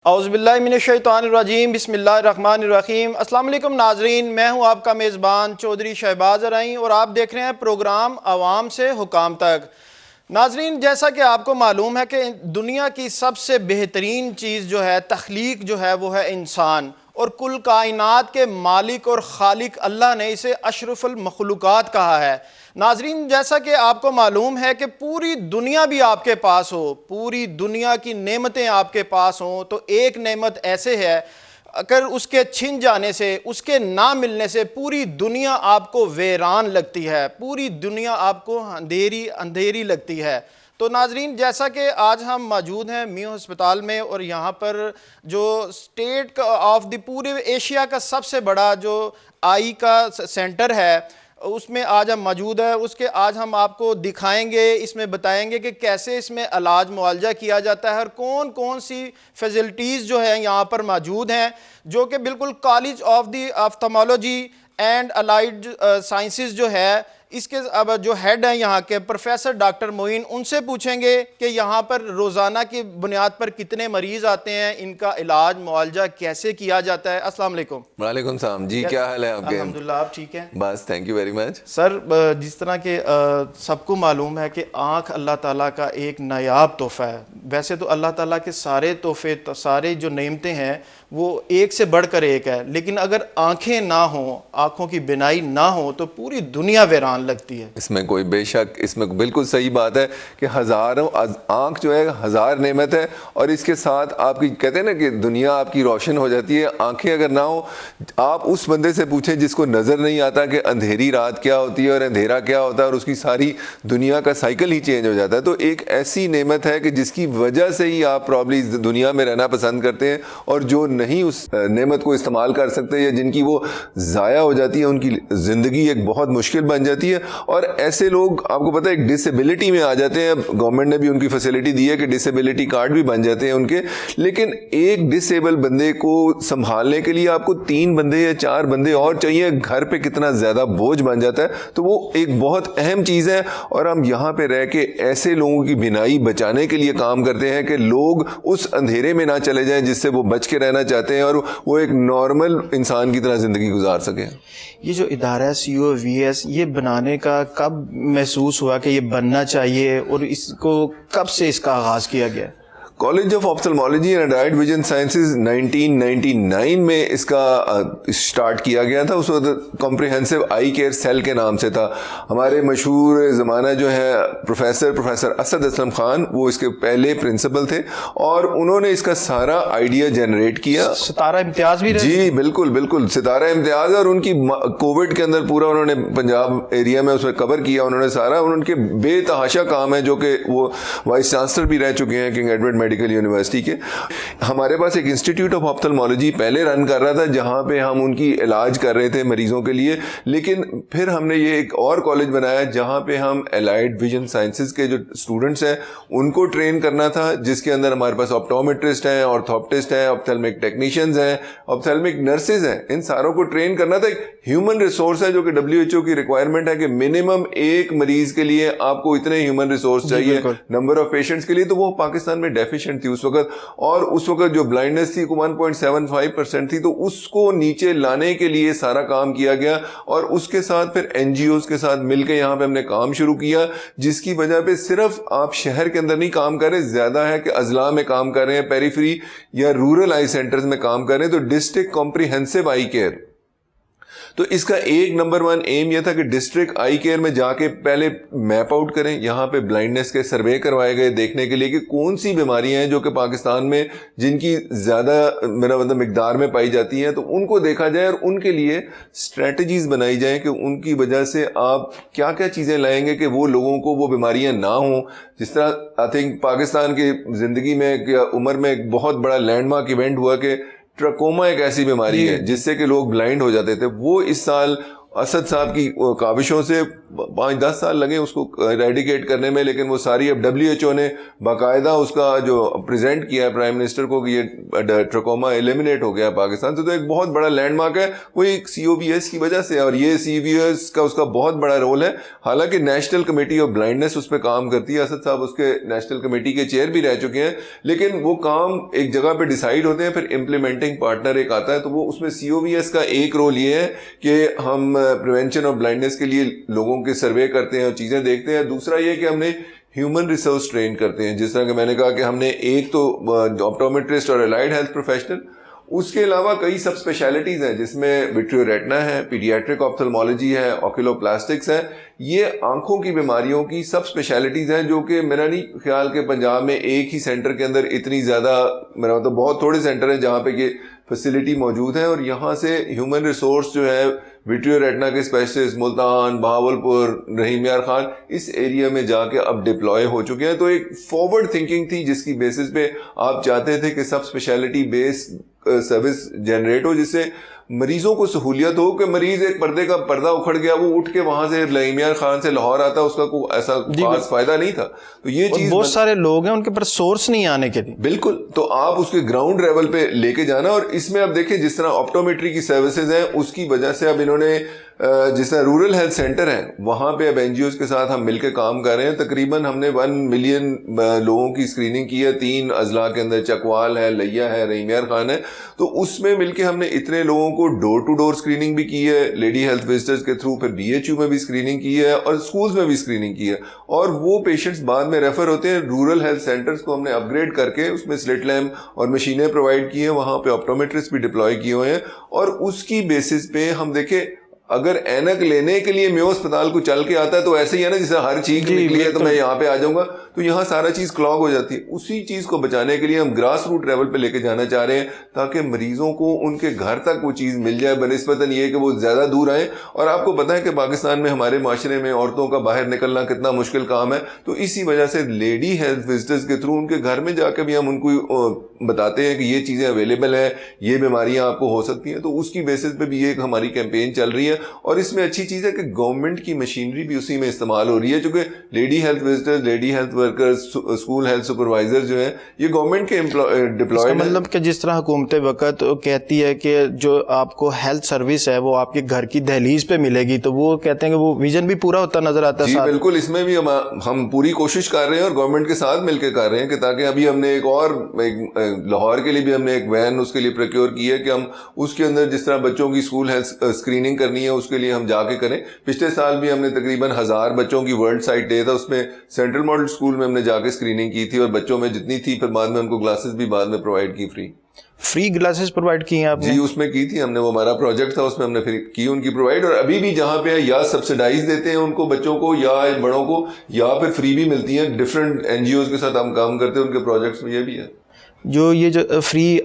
اعوذ باللہ من الشیطان الرجیم، بسم اللہ الرحمن الرحیم۔ السلام علیکم ناظرین، میں ہوں آپ کا میزبان چودھری شہباز ارائیں اور آپ دیکھ رہے ہیں پروگرام عوام سے حکام تک۔ ناظرین، جیسا کہ آپ کو معلوم ہے کہ دنیا کی سب سے بہترین چیز جو ہے، تخلیق جو ہے، وہ ہے انسان، اور کل کائنات کے مالک اور خالق اللہ نے اسے اشرف المخلوقات کہا ہے۔ ناظرین، جیسا کہ آپ کو معلوم ہے کہ پوری دنیا بھی آپ کے پاس ہو، پوری دنیا کی نعمتیں آپ کے پاس ہوں، تو ایک نعمت ایسے ہے اگر اس کے چھن جانے سے، اس کے نہ ملنے سے پوری دنیا آپ کو ویران لگتی ہے، پوری دنیا آپ کو اندھیری لگتی ہے۔ تو ناظرین، جیسا کہ آج ہم موجود ہیں میو ہسپتال میں، اور یہاں پر جو اسٹیٹ آف دی پورے ایشیا کا سب سے بڑا جو آئی کا سینٹر ہے، اس میں آج ہم موجود ہیں۔ اس کے آج ہم آپ کو دکھائیں گے، اس میں بتائیں گے کہ کیسے اس میں علاج معالجہ کیا جاتا ہے اور کون کون سی فیسلٹیز جو ہیں یہاں پر موجود ہیں، جو کہ بالکل college of the ophthalmology and allied sciences جو ہے، اس کے اب جو ہیڈ ہیں یہاں کے پروفیسر ڈاکٹر معین، ان سے پوچھیں گے کہ یہاں پر روزانہ کی بنیاد پر کتنے مریض آتے ہیں، ان کا علاج معالجہ کیسے کیا جاتا ہے۔ السلام علیکم۔ وعلیکم السلام جی، کیا حال ہے آپ کے؟ الحمدللہ، آپ ٹھیک ہیں؟ بس تھینک یو ویری مچ سر، جس طرح کہ سب کو معلوم ہے کہ آنکھ اللہ تعالیٰ کا ایک نایاب تحفہ ہے۔ ویسے تو اللہ تعالیٰ کے سارے تحفے، سارے جو نعمتیں ہیں وہ ایک سے بڑھ کر ایک ہے، لیکن اگر آنکھیں نہ ہوں، آنکھوں کی بینائی نہ ہو تو پوری دنیا ویران لگتی ہے۔ اس میں کوئی بے شک، اس میں بالکل صحیح بات ہے کہ ہزاروں آنکھ جو ہے ہزار نعمت ہے، اور اس کے ساتھ آپ کی کہتے ہیں نا کہ دنیا آپ کی روشن ہو جاتی ہے۔ آنکھیں اگر نہ ہو، آپ اس بندے سے پوچھیں جس کو نظر نہیں آتا کہ اندھیری رات کیا ہوتی ہے اور اندھیرا کیا ہوتا ہے، اور اس کی ساری دنیا کا سائیکل ہی چینج ہو جاتا ہے۔ تو ایک ایسی نعمت ہے کہ جس کی وجہ سے ہی آپ پرابلی اس دنیا میں رہنا پسند کرتے ہیں، اور جو نہیں اس نعمت کو استعمال کر سکتے یا جن کی وہ ضائع ہو جاتی ہے، ان کی زندگی ایک بہت مشکل بن جاتی ہے۔ اور ایسے لوگ آپ کو پتہ ہے ایک ڈسیبلٹی میں آ جاتے ہیں۔ گورنمنٹ نے بھی ان کی فیسلٹی دی ہے کہ ڈسیبلٹی کارڈ بھی بن جاتے ہیں ان کے، لیکن ایک ڈسیبل بندے کو سنبھالنے کے لیے آپ کو 3 بندے یا 4 بندے اور چاہیے، گھر پہ کتنا زیادہ بوجھ بن جاتا ہے۔ تو وہ ایک بہت اہم چیز ہے، اور ہم یہاں پہ رہ کے ایسے لوگوں کی بینائی بچانے کے لیے کام کرتے ہیں کہ لوگ اس اندھیرے میں نہ چلے جائیں جس سے وہ بچ کے رہنا چاہتے ہیں، اور وہ ایک نارمل انسان کی طرح زندگی گزار سکیں۔ یہ جو ادارہ COVS یہ بنانے کا کب محسوس ہوا کہ یہ بننا چاہیے، اور اس کو کب سے اس کا آغاز کیا گیا؟ College of ophthalmology and allied vision sciences 1999 میں اس کا اسٹارٹ کیا گیا تھا۔ اس وقت کمپریہنسو آئی کیئر سیل کے نام سے تھا۔ ہمارے مشہور زمانہ جو ہے پروفیسر اسد اسلم خان، وہ اس کے پہلے پرنسپل تھے، اور انہوں نے اس کا سارا آئیڈیا جنریٹ کیا۔ ستارہ امتیاز بھی رہے؟ جی بالکل ستارہ امتیاز، اور ان کی کووڈ کے اندر پورا انہوں نے پنجاب ایریا میں اس میں کور کیا انہوں نے سارا۔ ان کے بے تحاشا کام ہے، جو کہ وہ وائس چانسلر بھی رہ چکے ہیں کنگ ایڈورڈ میڈیکل یونیورسٹی کے۔ ہمارے پاس ایک انسٹیٹیوٹ آف آپتھلمولوجی پہلے رن کر رہا تھا، جہاں پہ ہم ان کی علاج کر رہے تھے مریضوں کے لیے، لیکن پھر ہم نے یہ ایک اور کالج بنایا جہاں پہ ہم الائیڈ ویژن سائنسز کے جو اسٹوڈنٹس ہیں ان کو ٹرین کرنا تھا، جس کے اندر ہمارے پاس آپٹومیٹرسٹ ہیں، آرتھوپٹسٹ ہیں، آپتھلمک ٹیکنیشینز ہیں، آپتھلمک نرسز ہیں۔ ان ساروں کو ٹرین کرنا تھا۔ ایک ہیومن ریسورس ہے جو کہ WHO کی ریکوائرمنٹ ہے کہ منیمم ایک مریض کے لیے آپ کو اتنے ہیومن ریسورس چاہیے نمبر آف پیشنٹس کے لیے۔ تو وہ پاکستان میں ڈیفیشنٹ تھی اس وقت، اور اس وقت جو بلائنڈنس تھی 1.75% تھی، تو اس کو نیچے لانے کے لیے سارا کام کیا گیا، اور اس کے ساتھ پھر NGOs کے ساتھ مل کے یہاں پہ ہم نے کام شروع کیا، جس کی وجہ پہ صرف آپ شہر کے اندر نہیں کام کر رہے، زیادہ ہے کہ اضلاع میں کام کر رہے ہیں، پیریفری یا رورل آئی سینٹرز میں کام کر رہے ہیں۔ تو ڈسٹرکٹ کمپریہنسو آئی کیئر، تو اس کا ایک نمبر 1 ایم یہ تھا کہ ڈسٹرکٹ آئی کیئر میں جا کے پہلے میپ آؤٹ کریں۔ یہاں پہ بلائنڈنس کے سروے کروائے گئے دیکھنے کے لیے کہ کون سی بیماریاں ہیں جو کہ پاکستان میں جن کی زیادہ میرا مطلب مقدار میں پائی جاتی ہیں، تو ان کو دیکھا جائے اور ان کے لیے اسٹریٹجیز بنائی جائیں کہ ان کی وجہ سے آپ کیا کیا چیزیں لائیں گے کہ وہ لوگوں کو وہ بیماریاں نہ ہوں۔ جس طرح آئی تھنک پاکستان کی زندگی میں عمر میں ایک بہت بڑا لینڈ مارک ایونٹ ہوا کہ ٹرکوما ایک ایسی بیماری ہے جس سے کہ لوگ بلائنڈ ہو جاتے تھے۔ وہ اس سال اسد صاحب کی کاوشوں سے 5-10 سال لگے اس کو ایریڈیکیٹ کرنے میں, لیکن وہ ساری اب WHO نے باقاعدہ اس کا جو پریزنٹ کیا ہے پرائم منسٹر کو کہ یہ ٹراکوما ایلیمنیٹ ہو گیا پاکستان سے. تو ایک بہت بڑا لینڈ مارک ہے وہ ایک COVS کی وجہ سے, اور یہ COVS کا اس کا بہت بڑا رول ہے. حالانکہ نیشنل کمیٹی آف بلائنڈنس اس پہ کام کرتی ہے, اسد صاحب اس کے نیشنل کمیٹی کے چیئر بھی رہ چکے ہیں, لیکن وہ کام ایک جگہ پہ ڈیسائیڈ ہوتے ہیں, پھر امپلیمنٹنگ پارٹنر ایک آتا ہے. تو وہ اس میں COVS کا ایک رول یہ ہے کہ ہم پریونشن آف بلائنڈنس کے لیے لوگوں کے سروے کرتے ہیں اور چیزیں دیکھتے ہیں. دوسرا یہ کہ ہم نے ہیومن ریسورس ٹرین کرتے ہیں, جس طرح کہ میں نے کہا کہ ہم نے ایک تو آپٹومیٹرسٹ اور الائڈ ہیلتھ پروفیشنل, اس کے علاوہ کئی سب اسپیشلٹیز ہیں جس میں وٹریو ریٹنا ہے, پیڈیاٹرک آپتھلمولوجی ہے, آکیولو پلاسٹکس ہے. یہ آنکھوں کی بیماریوں کی سب اسپیشلٹیز ہیں جو کہ میرا نہیں خیال کہ پنجاب میں ایک ہی سینٹر کے اندر اتنی زیادہ, میرا مطلب بہت تھوڑے سینٹر ہیں جہاں پہ یہ فیسلٹی موجود ہے. اور یہاں سے ہیومن ریسورس جو ہے وٹریو ریٹنا کے اسپیشلسٹ ملتان, بہاولپور, رحیم یار خان اس ایریا میں جا کے اب ڈپلوائے ہو چکے ہیں. تو ایک فارورڈ تھنکنگ تھی جس کی بیسس پہ آپ چاہتے تھے کہ سب اسپیشلٹی بیس سروس جنریٹ ہو, جس سے مریضوں کو سہولیت ہو کہ مریض ایک پردے کا پردہ اکھڑ گیا, وہ اٹھ کے وہاں سے رحیم یار خان سے لاہور آتا, اس کا کوئی ایسا خاص فائدہ نہیں تھا. تو یہ چیز بہت سارے لوگ ہیں ان کے پاس سورس نہیں آنے کے لیے. بالکل, تو آپ اس کے گراؤنڈ لیول پہ لے کے جانا. اور اس میں اب دیکھیں جس طرح آپٹومیٹری کی سروسز ہیں اس کی وجہ سے اب انہوں نے جس طرح رورل ہیلتھ سینٹر ہیں وہاں پہ اب NGOs کے ساتھ ہم مل کے کام کر رہے ہیں. تقریباً ہم نے 1 ملین لوگوں کی اسکریننگ کی ہے 3 اضلاع کے اندر, چکوال ہے, لیا ہے, رحیم یار خان ہے. تو اس میں مل کے ہم نے اتنے لوگوں کو ڈور ٹو ڈور اسکریننگ بھی کی ہے لیڈی ہیلتھ وزٹرز کے تھرو, پھر BHU میں بھی اسکریننگ کی ہے اور اسکولز میں بھی اسکریننگ کی ہے. اور وہ پیشنٹس بعد میں ریفر ہوتے ہیں رورل ہیلتھ سینٹرز کو ہم نے اپ گریڈ کر کے اس میں سلٹ لیمپ اور مشینیں پرووائڈ کی ہیں, وہاں پہ آپٹومیٹرسٹ بھی ڈپلوائے کیے ہوئے ہیں. اور اس کی بیسس پہ ہم دیکھیں اگر اینک لینے کے لیے میو اسپتال کو چل کے آتا ہے تو ایسے ہی ہے نا جیسے ہر چیز نکلی ہے تو میں یہاں پہ آ جاؤں گا, تو یہاں سارا چیز کلاگ ہو جاتی ہے. اسی چیز کو بچانے کے لیے ہم گراس روٹ لیول پہ لے کے جانا چاہ رہے ہیں تاکہ مریضوں کو ان کے گھر تک وہ چیز مل جائے بنسبتاً یہ کہ وہ زیادہ دور آئیں. اور آپ کو پتہ ہے کہ پاکستان میں ہمارے معاشرے میں عورتوں کا باہر نکلنا کتنا مشکل کام ہے, تو اسی وجہ سے لیڈی ہیلتھ وزٹرز کے تھرو ان کے گھر میں جا کے بھی ہم ان کو بتاتے ہیں کہ یہ چیزیں اویلیبل ہیں, یہ بیماریاں آپ کو ہو سکتی ہیں. تو اس کی بیسس پہ بھی ایک ہماری کیمپین چل رہی ہے. اور اس میں اچھی چیز ہے کہ گورنمنٹ کی مشینری بھی اسی میں استعمال ہو رہی ہے, چونکہ lady health visitors, lady health workers, school health supervisor جو ہیں یہ گورنمنٹ کے ڈپلوائڈ. مطلب کہ جس طرح حکومت وقت کہتی ہے کہ جو آپ کو ہیلتھ سروس ہے وہ آپ کے گھر کی دہلیز پہ ملے گی, تو وہ کہتے ہیں کہ وہ ویژن بھی پورا ہوتا نظر آتا ہے. جی بالکل, اس میں بھی ہم پوری کوشش کر رہے ہیں اور گورنمنٹ کے ساتھ مل کے کر رہے ہیں کہ تاکہ ابھی ہم نے ایک لاہور کے لیے بھی ہم نے ایک وین اس کے لیے پروکیور کی ہے کہ ہم اس کے اندر جس طرح بچوں کی اسکول ہیلتھ اسکریننگ کرنی ہے اس کے لیے ہم جا کے کریں. پچھلے سال بھی ہم نے تقریباً 1000 بچوں کی ورلڈ سائٹ ڈے تھا, اس میں سینٹرل ماڈل اسکول میں ہم نے جا کے اسکریننگ کی تھی اور بچوں میں جتنی تھی پھر بعد میں ان کو گلاسز بھی بعد میں پرووائڈ کی فری گلاسز پرووائڈ کی ہیں آپ نے؟ جی اس میں کی تھی ہم نے, وہ ہمارا پروجیکٹ تھا, اس میں ہم نے پھر کی ان کی پرووائڈ. اور ابھی بھی جہاں پہ یا سبسڈائز دیتے ہیں ان کو بچوں کو یا بڑوں کو یا پھر فری بھی ملتی ہیں. ڈفرینٹ NGOs کے ساتھ ہم کام کرتے ہیں, ان کے پروجیکٹس میں یہ بھی ہے. جو فری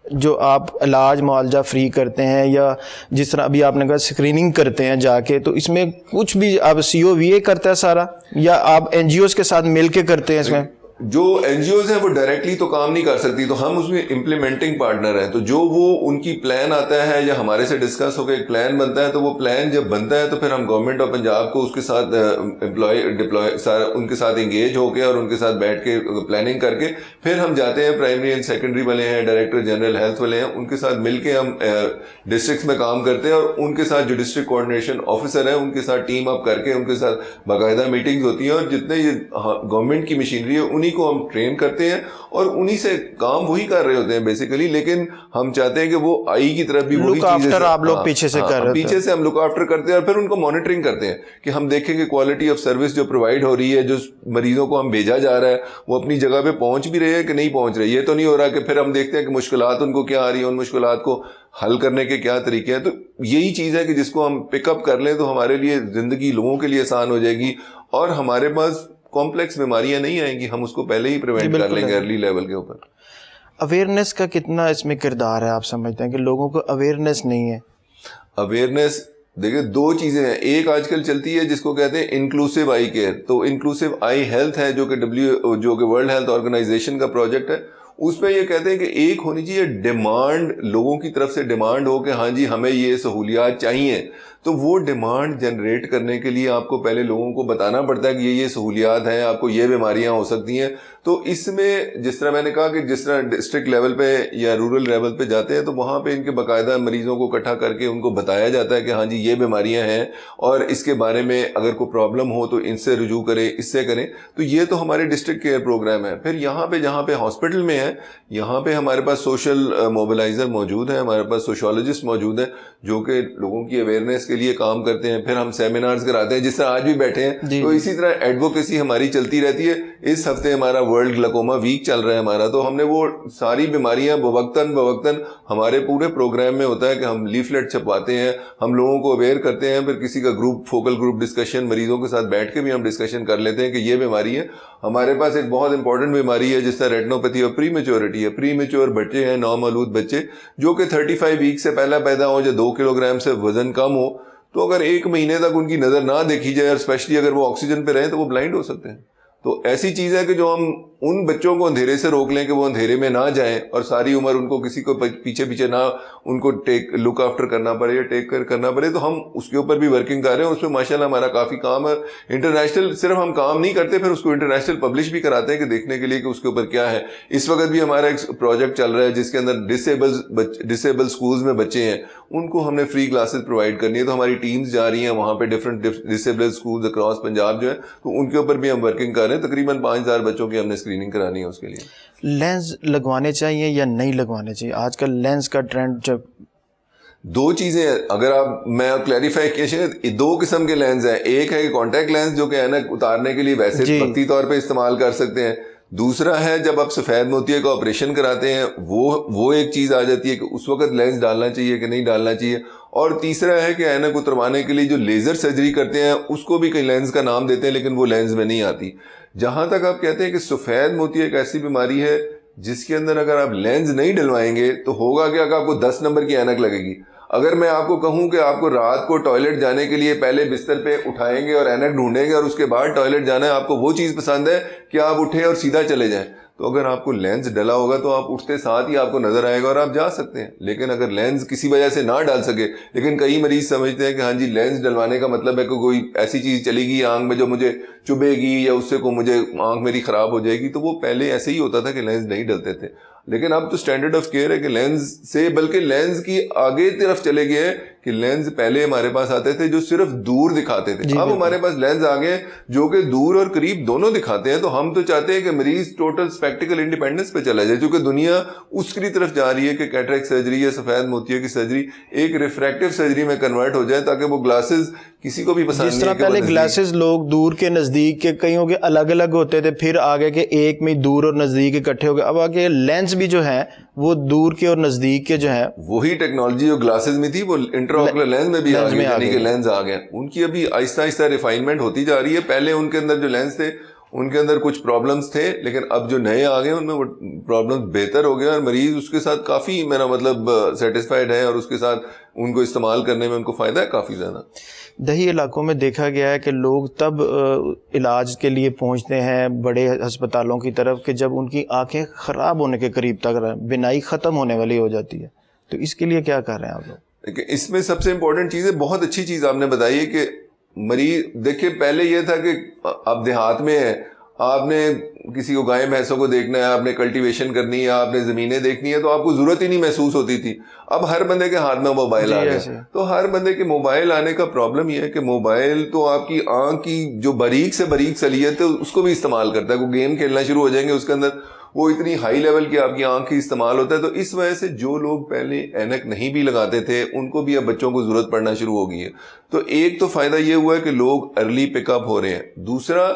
جو آپ علاج معالجہ فری کرتے ہیں یا جس طرح ابھی آپ نے کہا اسکریننگ کرتے ہیں جا کے, تو اس میں کچھ بھی آپ COVA کرتا ہے سارا یا آپ NGOs کے ساتھ مل کے کرتے ہیں؟ اس میں جو NGOs ہیں وہ ڈائریکٹلی تو کام نہیں کر سکتی, تو ہم اس میں امپلیمنٹنگ پارٹنر ہیں. تو جو وہ ان کی پلان آتا ہے یا ہمارے سے ڈسکس ہو کے ایک پلان بنتا ہے, تو وہ پلان جب بنتا ہے تو پھر ہم گورنمنٹ آف پنجاب کو اس کے ساتھ ان کے ساتھ انگیج ہو کے اور ان کے ساتھ بیٹھ کے پلاننگ کر کے پھر ہم جاتے ہیں. پرائمری اینڈ سیکنڈری والے ہیں, ڈائریکٹر جنرل ہیلتھ والے ہیں, ان کے ساتھ مل کے ہم ڈسٹرکٹس میں کام کرتے ہیں اور ان کے ساتھ جو ڈسٹرکٹ کوآرڈینیشن آفیسر ہیں ان کے ساتھ ٹیم اپ کر کے ان کے ساتھ باقاعدہ میٹنگز ہوتی ہیں. اور جتنے یہ گورنمنٹ کی مشینری ہے انہی کو ہم ٹرین کرتے ہیں اور انہی سے کام وہی کر رہے ہوتے ہیں بیسیکلی, لیکن ہم چاہتے ہیں کہ وہ آئی کی طرف بھی وہی چیزیں آپ لوگ پیچھے سے کر رہے ہیں, پیچھے سے ہم لک آفٹر کرتے ہیں اور پھر ان کو مانیٹرنگ کرتے ہیں کہ ہم دیکھیں کہ کوالٹی آف سروس جو پرووائڈ ہو رہی ہے, جو مریضوں کو ہم بھیجا جا رہا ہے وہ اپنی جگہ پہ پہنچ بھی رہے ہیں کہ نہیں پہنچ رہے. یہ تو نہیں ہو رہا کہ پھر ہم دیکھتے ہیں کہ مشکلات ان کو کیا آ رہی ہیں, ان مشکلات کو حل کرنے کے کیا طریقے ہیں. تو یہی چیز ہے کہ جس کو ہم پک اپ کر لیں تو ہمارے لیے زندگی لوگوں کے لیے آسان ہو جائے گی اور ہمارے پاس کمپلیکس بیماریاں نہیں آئیں گی, ہم اس کو پہلے ہی پریونٹ کر لیں گے ارلی لیول کے اوپر. اویئرنیس کا کتنا اس میں کردار ہے آپ سمجھتے ہیں کہ لوگوں کو اویئرنیس نہیں ہے؟ اویئرنیس دیکھیں دو چیزیں ہیں, ایک آج کل چلتی ہے جس کو کہتے ہیں انکلوسیو آئی کیئر. تو انکلوسیو آئی ہیلتھ ہے جو کہ ورلڈ ہیلتھ آرگنائزیشن کا پروجیکٹ ہے, اس میں یہ کہتے ہیں کہ ایک ہونی چاہیے ڈیمانڈ, لوگوں کی طرف سے ڈیمانڈ ہو کہ ہاں جی ہمیں یہ سہولیات چاہیے. تو وہ ڈیمانڈ جنریٹ کرنے کے لیے آپ کو پہلے لوگوں کو بتانا پڑتا ہے کہ یہ سہولیات ہیں, آپ کو یہ بیماریاں ہو سکتی ہیں. تو اس میں جس طرح میں نے کہا کہ جس طرح ڈسٹرکٹ لیول پہ یا رورل لیول پہ جاتے ہیں تو وہاں پہ ان کے باقاعدہ مریضوں کو اکٹھا کر کے ان کو بتایا جاتا ہے کہ ہاں جی یہ بیماریاں ہیں اور اس کے بارے میں اگر کوئی پرابلم ہو تو ان سے رجوع کریں, اس سے کریں. تو یہ تو ہمارے ڈسٹرکٹ کیئر پروگرام ہے. پھر یہاں پہ جہاں پہ ہاسپٹل میں ہے, یہاں پہ ہمارے پاس سوشل موبلائزر موجود ہیں, ہمارے پاس سوشولوجسٹ موجود ہیں جو کہ لوگوں کی اویئرنیس کے لیے کام کرتے ہیں. پھر ہم سیمینارز کراتے ہیں جس طرح آج بھی بیٹھے ہیں. تو اسی طرح ایڈوکیسی ہماری چلتی رہتی ہے. اس ہفتے ہمارا ورلڈ گلوکوما ویک چل رہا ہے ہمارا, تو ہم نے وہ ساری بیماریاں بوقتاً ہمارے پورے پروگرام میں ہوتا ہے کہ ہم لیفلیٹ چھپواتے ہیں, ہم لوگوں کو اویئر کرتے ہیں. پھر کسی کا گروپ, فوکل گروپ ڈسکشن, مریضوں کے ساتھ بیٹھ کے بھی ہم ڈسکشن کر لیتے ہیں کہ یہ بیماری ہے. ہمارے پاس ایک بہت امپورٹنٹ بیماری ہے جس طرح ریٹنوپیتھی اور پری میچورٹی ہے. پری میچور بچے ہیں, نومولود بچے جو کہ 35 ویک سے پہلا پیدا ہو, جو 2 کلو گرام سے وزن کم ہو, تو اگر 1 مہینے تک ان کی نظر نہ دیکھی جائے اور اسپیشلی اگر وہ آکسیجن پہ رہیں تو وہ بلائنڈ ہو سکتے ہیں. تو ایسی چیز ہے کہ جو ہم ان بچوں کو اندھیرے سے روک لیں کہ وہ اندھیرے میں نہ جائیں اور ساری عمر ان کو کسی کو پیچھے نہ ان کو لک آفٹر کرنا پڑے یا ٹیک کیئر کرنا پڑے. تو ہم اس کے اوپر بھی ورکنگ کر رہے ہیں. اس میں ماشاءاللہ ہمارا کافی کام ہے. انٹرنیشنل صرف ہم کام نہیں کرتے, پھر اس کو انٹرنیشنل پبلش بھی کراتے ہیں کہ دیکھنے کے لیے کہ اس کے اوپر کیا ہے. اس وقت بھی ہمارا ایک پروجیکٹ چل رہا ہے جس کے اندر ڈسیبل اسکولز میں بچے ہیں, ان کو ہم نے فری کلاسز پرووائڈ کرنی ہے. تو ہماری ٹیمز جا رہی ہیں وہاں پہ different disable schools across Punjab جو ہے, تو ان کے اوپر بھی ہم ورکنگ کر رہے ہیں. تقریباً 5000 بچوں کی ہم نے اسکریننگ کرانی ہے اس کے لیے. لینز لگوانے چاہیے یا نہیں لگوانے چاہیے؟ آج کل لینز کا ٹرینڈ جب 2 چیزیں اگر آپ میں کلیریفائی کیے, 2 قسم کے لینز ہیں. ایک ہے کانٹیکٹ لینز جو کہ اینک اتارنے کے لیے ویسے وقتی طور پہ استعمال کر سکتے ہیں. دوسرا ہے جب آپ سفید موتیے کا آپریشن کراتے ہیں, وہ ایک چیز آ جاتی ہے کہ اس وقت لینز ڈالنا چاہیے کہ نہیں ڈالنا چاہیے. اور تیسرا ہے کہ اینک اتروانے کے لیے جو لیزر سرجری کرتے ہیں اس کو بھی کئی لینز کا نام دیتے ہیں لیکن وہ لینز میں نہیں آتی. جہاں تک آپ کہتے ہیں کہ سفید موتی ایک ایسی بیماری ہے جس کے اندر اگر آپ لینز نہیں ڈلوائیں گے تو ہوگا کہ آپ کو 10 نمبر کی اینک لگے گی. اگر میں آپ کو کہوں کہ آپ کو رات کو ٹوائلٹ جانے کے لیے پہلے بستر پہ اٹھائیں گے اور اینک ڈھونڈیں گے اور اس کے بعد ٹوائلٹ جانا ہے, آپ کو وہ چیز پسند ہے کہ آپ اٹھیں اور سیدھا چلے جائیں, تو اگر آپ کو لینز ڈلا ہوگا تو آپ اٹھتے ساتھ ہی آپ کو نظر آئے گا اور آپ جا سکتے ہیں. لیکن اگر لینز کسی وجہ سے نہ ڈال سکے, لیکن کئی مریض سمجھتے ہیں کہ ہاں جی لینز ڈلوانے کا مطلب ہے کہ کوئی ایسی چیز چلے گی آنکھ میں جو مجھے چبھے گی یا اس سے کو مجھے آنکھ میری خراب ہو جائے گی, تو وہ پہلے ایسے ہی ہوتا تھا کہ لینز نہیں ڈلتے تھے. لیکن اب تو اسٹینڈرڈ آف کیئر ہے کہ لینز سے بلکہ لینز کی آگے طرف چلے گئے ہیں کہ لینز پہلے ہمارے پاس آتے تھے جو صرف دور دکھاتے تھے, اب ہمارے پاس لینز آ گئے جو کہ دور اور قریب دونوں دکھاتے ہیں. تو ہم تو چاہتے ہیں کہ مریض ٹوٹل اسپیکٹیکل انڈیپینڈنس پہ چلا جائے, چونکہ دنیا اس کی طرف جا رہی ہے کہ کیٹریکٹ سرجری یا سفید موتیے کی سرجری ایک ریفریکٹیو سرجری میں کنورٹ ہو جائے تاکہ وہ گلاسز کسی کو بھی پسند نہیں. جس طرح پہلے گلاسز لوگ دور کے نزدیک کے کئیوں کے الگ الگ ہوتے تھے, پھر آگے کے ایک میں دور اور نزدیک اکٹھے ہو گئے, اب آگے لینز بھی جو ہے وہ دور کے اور نزدیک کے جو ہے وہی ٹیکنالوجی جو گلاسز میں تھی وہ انٹرا لینز میں بھی لینز آ گئے. ان کی ابھی آہستہ آہستہ ریفائنمنٹ ہوتی جا رہی ہے. پہلے ان کے اندر جو لینز تھے ان کے اندر کچھ پرابلمس تھے, لیکن اب جو نئے آ گئے ان میں وہ پرابلمس بہتر ہو گئے اور مریض اس کے ساتھ کافی میرا مطلب سیٹسفائڈ ہے اور اس کے ساتھ ان کو استعمال کرنے میں ان کو فائدہ ہے کافی زیادہ. دیہی علاقوں میں دیکھا گیا ہے کہ لوگ تب علاج کے لیے پہنچتے ہیں بڑے ہسپتالوں کی طرف کہ جب ان کی آنکھیں خراب ہونے کے قریب تک بینائی ختم ہونے والی ہو جاتی ہے. تو اس کے لیے کیا کر رہے ہیں آپ لوگ؟ اس میں سب سے امپورٹنٹ چیز ہے, بہت اچھی چیز آپ نے بتائی ہے کہ مریض دیکھیں پہلے یہ تھا کہ آپ دیہات میں ہیں, آپ نے کسی کو گائے بھینسوں کو دیکھنا ہے, آپ نے کلٹیویشن کرنی ہے, آپ نے زمینیں دیکھنی ہے, تو آپ کو ضرورت ہی نہیں محسوس ہوتی تھی. اب ہر بندے کے ہاتھ میں موبائل آ گیا, تو ہر بندے کے موبائل آنے کا پرابلم یہ ہے کہ موبائل تو آپ کی آنکھ کی جو باریک سے باریک صلاحیت ہے اس کو بھی استعمال کرتا ہے. کوئی گیم کھیلنا شروع ہو جائیں گے اس کے اندر وہ اتنی ہائی لیول کی آپ کی آنکھ کی استعمال ہوتا ہے. تو اس وجہ سے جو لوگ پہلے اینک نہیں بھی لگاتے تھے ان کو بھی اب بچوں کو ضرورت پڑنا شروع ہو گئی ہے. تو ایک تو فائدہ یہ ہوا ہے کہ لوگ ارلی پک اپ ہو رہے ہیں. دوسرا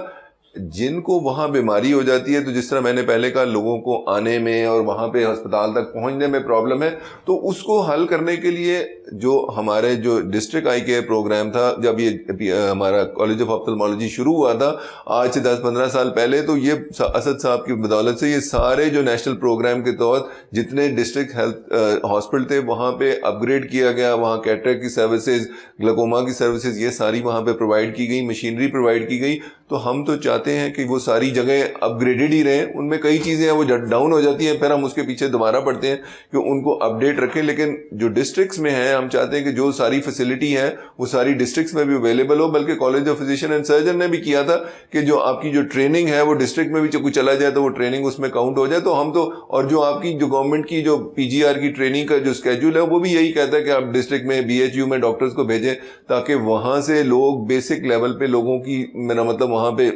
جن کو وہاں بیماری ہو جاتی ہے, تو جس طرح میں نے پہلے کہا لوگوں کو آنے میں اور وہاں پہ ہسپتال تک پہنچنے میں پرابلم ہے, تو اس کو حل کرنے کے لیے جو ہمارے جو ڈسٹرکٹ آئی کیئر پروگرام تھا, جب یہ ہمارا کالج آف آپتھلمالوجی شروع ہوا تھا آج سے 10-15 سال پہلے, تو یہ اسد صاحب کی بدولت سے یہ سارے جو نیشنل پروگرام کے تحت جتنے ڈسٹرکٹ ہیلتھ ہاسپٹل تھے وہاں پہ اپ گریڈ کیا گیا. وہاں کیٹریکٹ کی سروسز, گلوکوما کی سروسز, یہ ساری وہاں پہ پرووائڈ کی گئی, مشینری پرووائڈ کی گئی. تو ہم تو چاہتے چاہتے ہیں کہ وہ ساری جگہیں اپ گریڈیڈ ہی رہیں. ان میں کئی چیزیں ہیں وہ ڈاؤن ہو جاتی ہیں, پھر ہم اس کے پیچھے دوبارہ پڑتے ہیں کہ ان کو اپڈیٹ رکھیں. لیکن جو ڈسٹرکٹس میں ہیں ہم چاہتے ہیں کہ جو ساری فیسلٹی ہے وہ ساری ڈسٹرکٹس میں بھی اویلیبل ہو. بلکہ college of physician and surgeon نے بھی کیا تھا کہ جو آپ کی جو ٹریننگ ہے وہ ڈسٹرکٹ میں بھی کوئی چلا جائے تو وہ ٹریننگ اس میں کاؤنٹ ہو جائے. تو ہم تو, اور جو آپ کی جو گورنمنٹ کی جو پی جی آر کی ٹریننگ کا جو اسکیڈول ہے وہ بھی یہی کہتا ہے کہ آپ ڈسٹرکٹ میں بی ایچ یو میں ڈاکٹرز کو بھیجیں تاکہ وہاں سے لوگ بیسک لیول پہ لوگوں کی, میرا مطلب وہاں پہ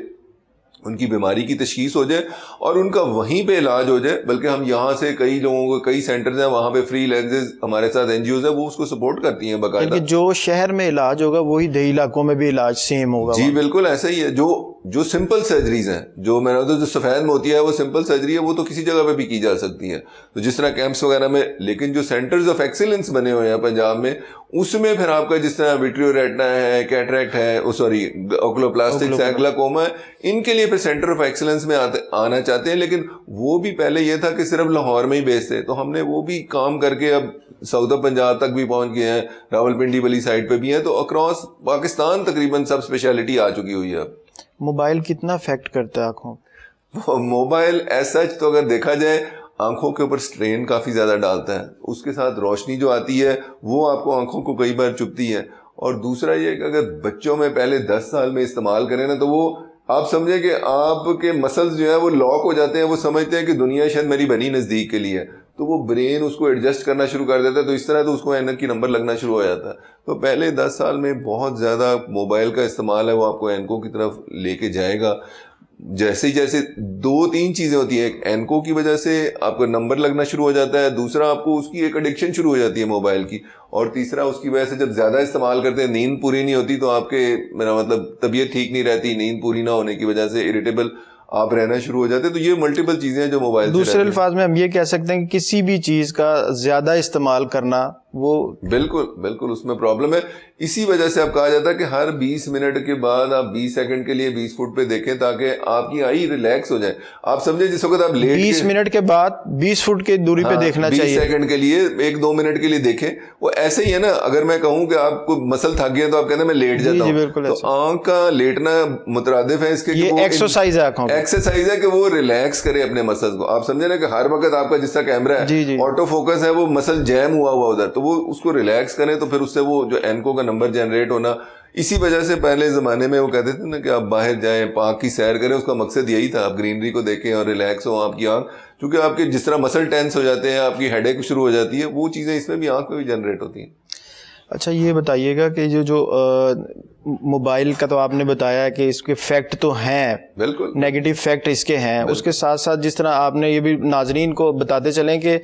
ان کی بیماری کی تشخیص ہو جائے اور ان کا وہیں پہ علاج ہو جائے. بلکہ ہم یہاں سے کئی لوگوں کو, کئی سینٹرز ہیں وہاں پہ فری لینزز ہمارے ساتھ این جی اوز ہیں وہ اس کو سپورٹ کرتی ہیں باقاعدہ. جو شہر میں علاج ہوگا وہی دیہی علاقوں میں بھی علاج سیم ہوگا. جی بالکل ایسا ہی ہے. جو سمپل سرجریز ہیں, جو میں نے جو سفید موتیا ہے وہ سمپل سرجری ہے, وہ تو کسی جگہ پہ بھی کی جا سکتی ہے, تو جس طرح کیمپس وغیرہ میں. لیکن جو سینٹرز آف ایکسیلنس بنے ہوئے ہیں پنجاب میں, اس میں پھر آپ کا جس طرح ویٹریو ریٹنا ہے, کیٹریکٹ ہے, اوکلوپلاسٹکس ہے, گلاکوما ہے, ان کے لیے پھر سینٹر آف ایکسیلنس میں آنا چاہتے ہیں. لیکن وہ بھی پہلے یہ تھا کہ صرف لاہور میں ہی بیس تھے, تو ہم نے وہ بھی کام کر کے اب ساؤتھ پنجاب تک بھی پہنچ گئے ہیں, راول پنڈی والی سائڈ پہ بھی ہیں, تو اکراس پاکستان تقریباً سب اسپیشلٹی آ چکی ہوئی ہے. اب موبائل کتنا افیکٹ کرتا ہے آنکھوں؟ موبائل ایز سچ تو اگر دیکھا جائے آنکھوں کے اوپر سٹرین کافی زیادہ ڈالتا ہے. اس کے ساتھ روشنی جو آتی ہے وہ آپ کو آنکھوں کو کئی بار چبھتی ہے. اور دوسرا یہ کہ اگر بچوں میں پہلے 10 سال میں استعمال کریں نا, تو وہ آپ سمجھیں کہ آپ کے مسلز جو ہے وہ لاک ہو جاتے ہیں, وہ سمجھتے ہیں کہ دنیا شاید میری بنی نزدیک کے لیے, تو وہ برین اس کو ایڈجسٹ کرنا شروع کر دیتا ہے. تو اس طرح تو اس کو اینک کی نمبر لگنا شروع ہو جاتا ہے. تو پہلے 10 سال میں بہت زیادہ موبائل کا استعمال ہے وہ آپ کو اینکوں کی طرف لے کے جائے گا. جیسے 2-3 چیزیں ہوتی ہیں, ایک اینکو کی وجہ سے آپ کا نمبر لگنا شروع ہو جاتا ہے, دوسرا آپ کو اس کی ایک ایڈکشن شروع ہو جاتی ہے موبائل کی, اور تیسرا اس کی وجہ سے جب زیادہ استعمال کرتے ہیں نیند پوری نہیں ہوتی, تو آپ کے, میرا مطلب طبیعت ٹھیک نہیں رہتی, نیند پوری نہ ہونے کی وجہ سے اریٹیبل آپ رہنا شروع ہو جاتے ہیں. تو یہ ملٹیپل چیزیں ہیں جو موبائل. دوسرے الفاظ میں ہم یہ کہہ سکتے ہیں کہ کسی بھی چیز کا زیادہ استعمال کرنا وہ بالکل اس میں پرابلم ہے. اسی وجہ سے اب کہا جاتا ہے کہ ہر 20 منٹ کے بعد آپ 20 سیکنڈ کے لیے 20 فٹ پہ دیکھیں تاکہ آپ کی آئی ریلیکس ہو جائے. آپ سمجھے جس وقت آپ لیٹ 20 منٹ کے بعد 20 فٹ کی دوری پہ دیکھنا چاہیے, 20 سیکنڈ کے لیے 1-2 منٹ کے لیے دیکھیں. وہ ایسے ہی ہے نا, اگر میں کہوں کہ آپ کو مسل تھک گئے تو آپ کہتے ہیں میں لیٹ جاتا ہوں, تو آنکھ کا لیٹنا مترادف ہے اس کے, یہ ایکسرسائز ہے, ایکسرسائز ہے کہ وہ ریلیکس کرے اپنے مسلز کو. آپ سمجھے نا کہ ہر وقت آپ کا جس طرح کیمرہ ہے آٹو فوکس ہے, وہ مسل جیم ہوا ادھر, تو وہ اس کو ریلیکس کریں, تو پھر اس سے وہ جو اینکو کا نمبر جنریٹ ہونا. اسی وجہ سے پہلے زمانے میں وہ کہتے تھے نا کہ آپ باہر جائیں, پارک کی سیر کریں, اس کا مقصد یہی تھا, آپ گرینری کو دیکھیں اور ریلیکس ہو آپ کی آنکھ. کیونکہ آپ کے جس طرح مسل ٹینس ہو جاتے ہیں, آپ کی ہیڈ ایک شروع ہو جاتی ہے, وہ چیزیں اس میں بھی آنکھ میں بھی جنریٹ ہوتی ہیں. اچھا یہ بتائیے گا کہ جو موبائل کا تو آپ نے بتایا کہ اس کے فیکٹ تو ہیں, بالکل نیگیٹو فیکٹ اس کے ہیں, اس کے ساتھ ساتھ جس طرح آپ نے یہ بھی ناظرین کو بتاتے چلیں کہ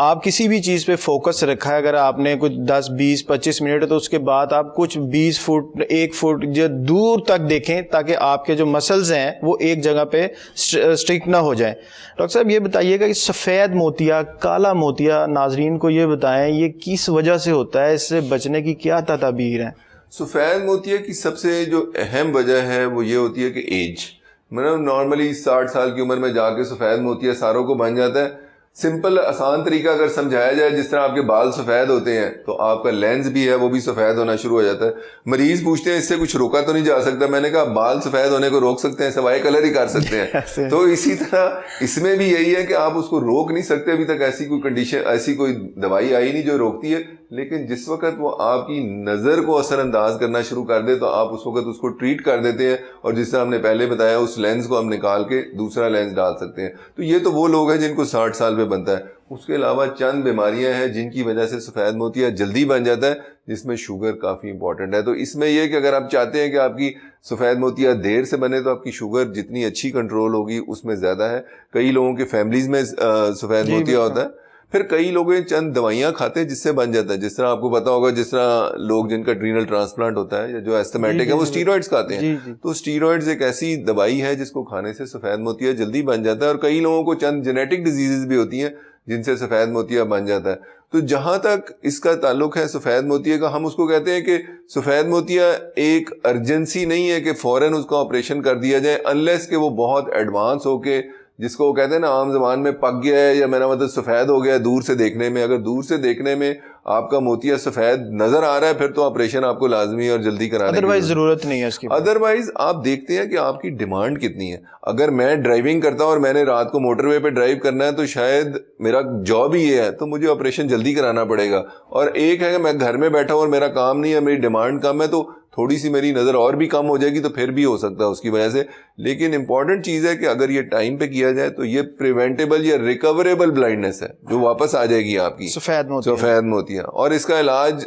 آپ کسی بھی چیز پہ فوکس رکھا ہے, اگر آپ نے کچھ 10, 20, 25 منٹ, تو اس کے بعد آپ کچھ 20 فٹ 1 فٹ جو دور تک دیکھیں تاکہ آپ کے جو مسلز ہیں وہ ایک جگہ پہ اسٹرک نہ ہو جائیں. ڈاکٹر صاحب یہ بتائیے گا کہ سفید موتیا, کالا موتیا, ناظرین کو یہ بتائیں یہ کس وجہ سے ہوتا ہے, اس سے بچنے کی کیا تدابیر ہیں؟ سفید موتیا کی سب سے جو اہم وجہ ہے وہ یہ ہوتی ہے کہ ایج, مطلب نارملی 60 سال کی عمر میں جا کے سفید موتیا ساروں کو بن جاتا ہے. سمپل آسان طریقہ اگر سمجھایا جائے, جس طرح آپ کے بال سفید ہوتے ہیں تو آپ کا لینز بھی ہے وہ بھی سفید ہونا شروع ہو جاتا ہے. مریض پوچھتے ہیں اس سے کچھ روکا تو نہیں جا سکتا؟ میں نے کہا بال سفید ہونے کو روک سکتے ہیں, سوائے کلر ہی کر سکتے ہیں. تو اسی طرح اس میں بھی یہی ہے کہ آپ اس کو روک نہیں سکتے, ابھی تک ایسی کوئی کنڈیشن, ایسی کوئی دوائی آئی نہیں جو روکتی ہے. لیکن جس وقت وہ آپ کی نظر کو اثر انداز کرنا شروع کر دے تو آپ اس وقت اس کو ٹریٹ کر دیتے ہیں, اور جس طرح ہم نے پہلے بتایا اس لینز کو ہم نکال کے دوسرا لینز ڈال سکتے ہیں. تو یہ تو وہ لوگ ہیں جن کو 60 سال پہ بنتا ہے. اس کے علاوہ چند بیماریاں ہیں جن کی وجہ سے سفید موتیا جلدی بن جاتا ہے, جس میں شوگر کافی امپورٹنٹ ہے. تو اس میں یہ کہ اگر آپ چاہتے ہیں کہ آپ کی سفید موتیا دیر سے بنے تو آپ کی شوگر جتنی اچھی کنٹرول ہوگی اس میں زیادہ ہے. کئی لوگوں کے فیملیز میں سفید موتیا ہوتا ہے. پھر کئی لوگ چند دوائیاں کھاتے ہیں جس سے بن جاتا ہے, جس طرح آپ کو پتا ہوگا جس طرح لوگ جن کا ڈرینل ٹرانسپلانٹ ہوتا ہے یا جو ایستھمیٹک ہے وہ اسٹیرائڈز کھاتے ہیں. تو اسٹیرائڈز ایک ایسی دوائی ہے جس کو کھانے سے سفید موتیا جلدی بن جاتا ہے. اور کئی لوگوں کو چند جینیٹک ڈیزیزز بھی ہوتی ہیں جن سے سفید موتیا بن جاتا ہے. تو جہاں تک اس کا تعلق ہے سفید موتیا کا, ہم اس کو کہتے ہیں کہ سفید موتیا ایک ارجنسی نہیں ہے کہ فوراً اس کا آپریشن کر دیا جائے, انلیس کہ وہ بہت ایڈوانس ہو کے, جس کو وہ کہتے ہیں نا عام زبان میں پک گیا ہے, یا میرا مطلب سفید ہو گیا ہے دور سے دیکھنے میں. اگر دور سے دیکھنے میں آپ کا موتیا سفید نظر آ رہا ہے پھر تو آپریشن آپ کو لازمی اور جلدی کرانے کی ادروائز ضرورت نہیں ہے اس کی. ادروائز آپ دیکھتے ہیں کہ آپ کی ڈیمانڈ کتنی ہے. اگر میں ڈرائیونگ کرتا ہوں اور میں نے رات کو موٹر وے پہ ڈرائیو کرنا ہے تو شاید میرا جاب ہی یہ ہے تو مجھے آپریشن جلدی کرانا پڑے گا. اور ایک ہے کہ میں گھر میں بیٹھا ہوں اور میرا کام نہیں ہے, میری ڈیمانڈ کم ہے, تو تھوڑی سی میری نظر اور بھی کم ہو جائے گی تو پھر بھی ہو سکتا ہے اس کی وجہ سے. لیکن امپورٹنٹ چیز ہے کہ اگر یہ ٹائم پہ کیا جائے تو یہ پریونٹیبل یا ریکوریبل بلائنڈنس ہے جو واپس آ جائے گی آپ کی سفید موتیا. اور اس کا علاج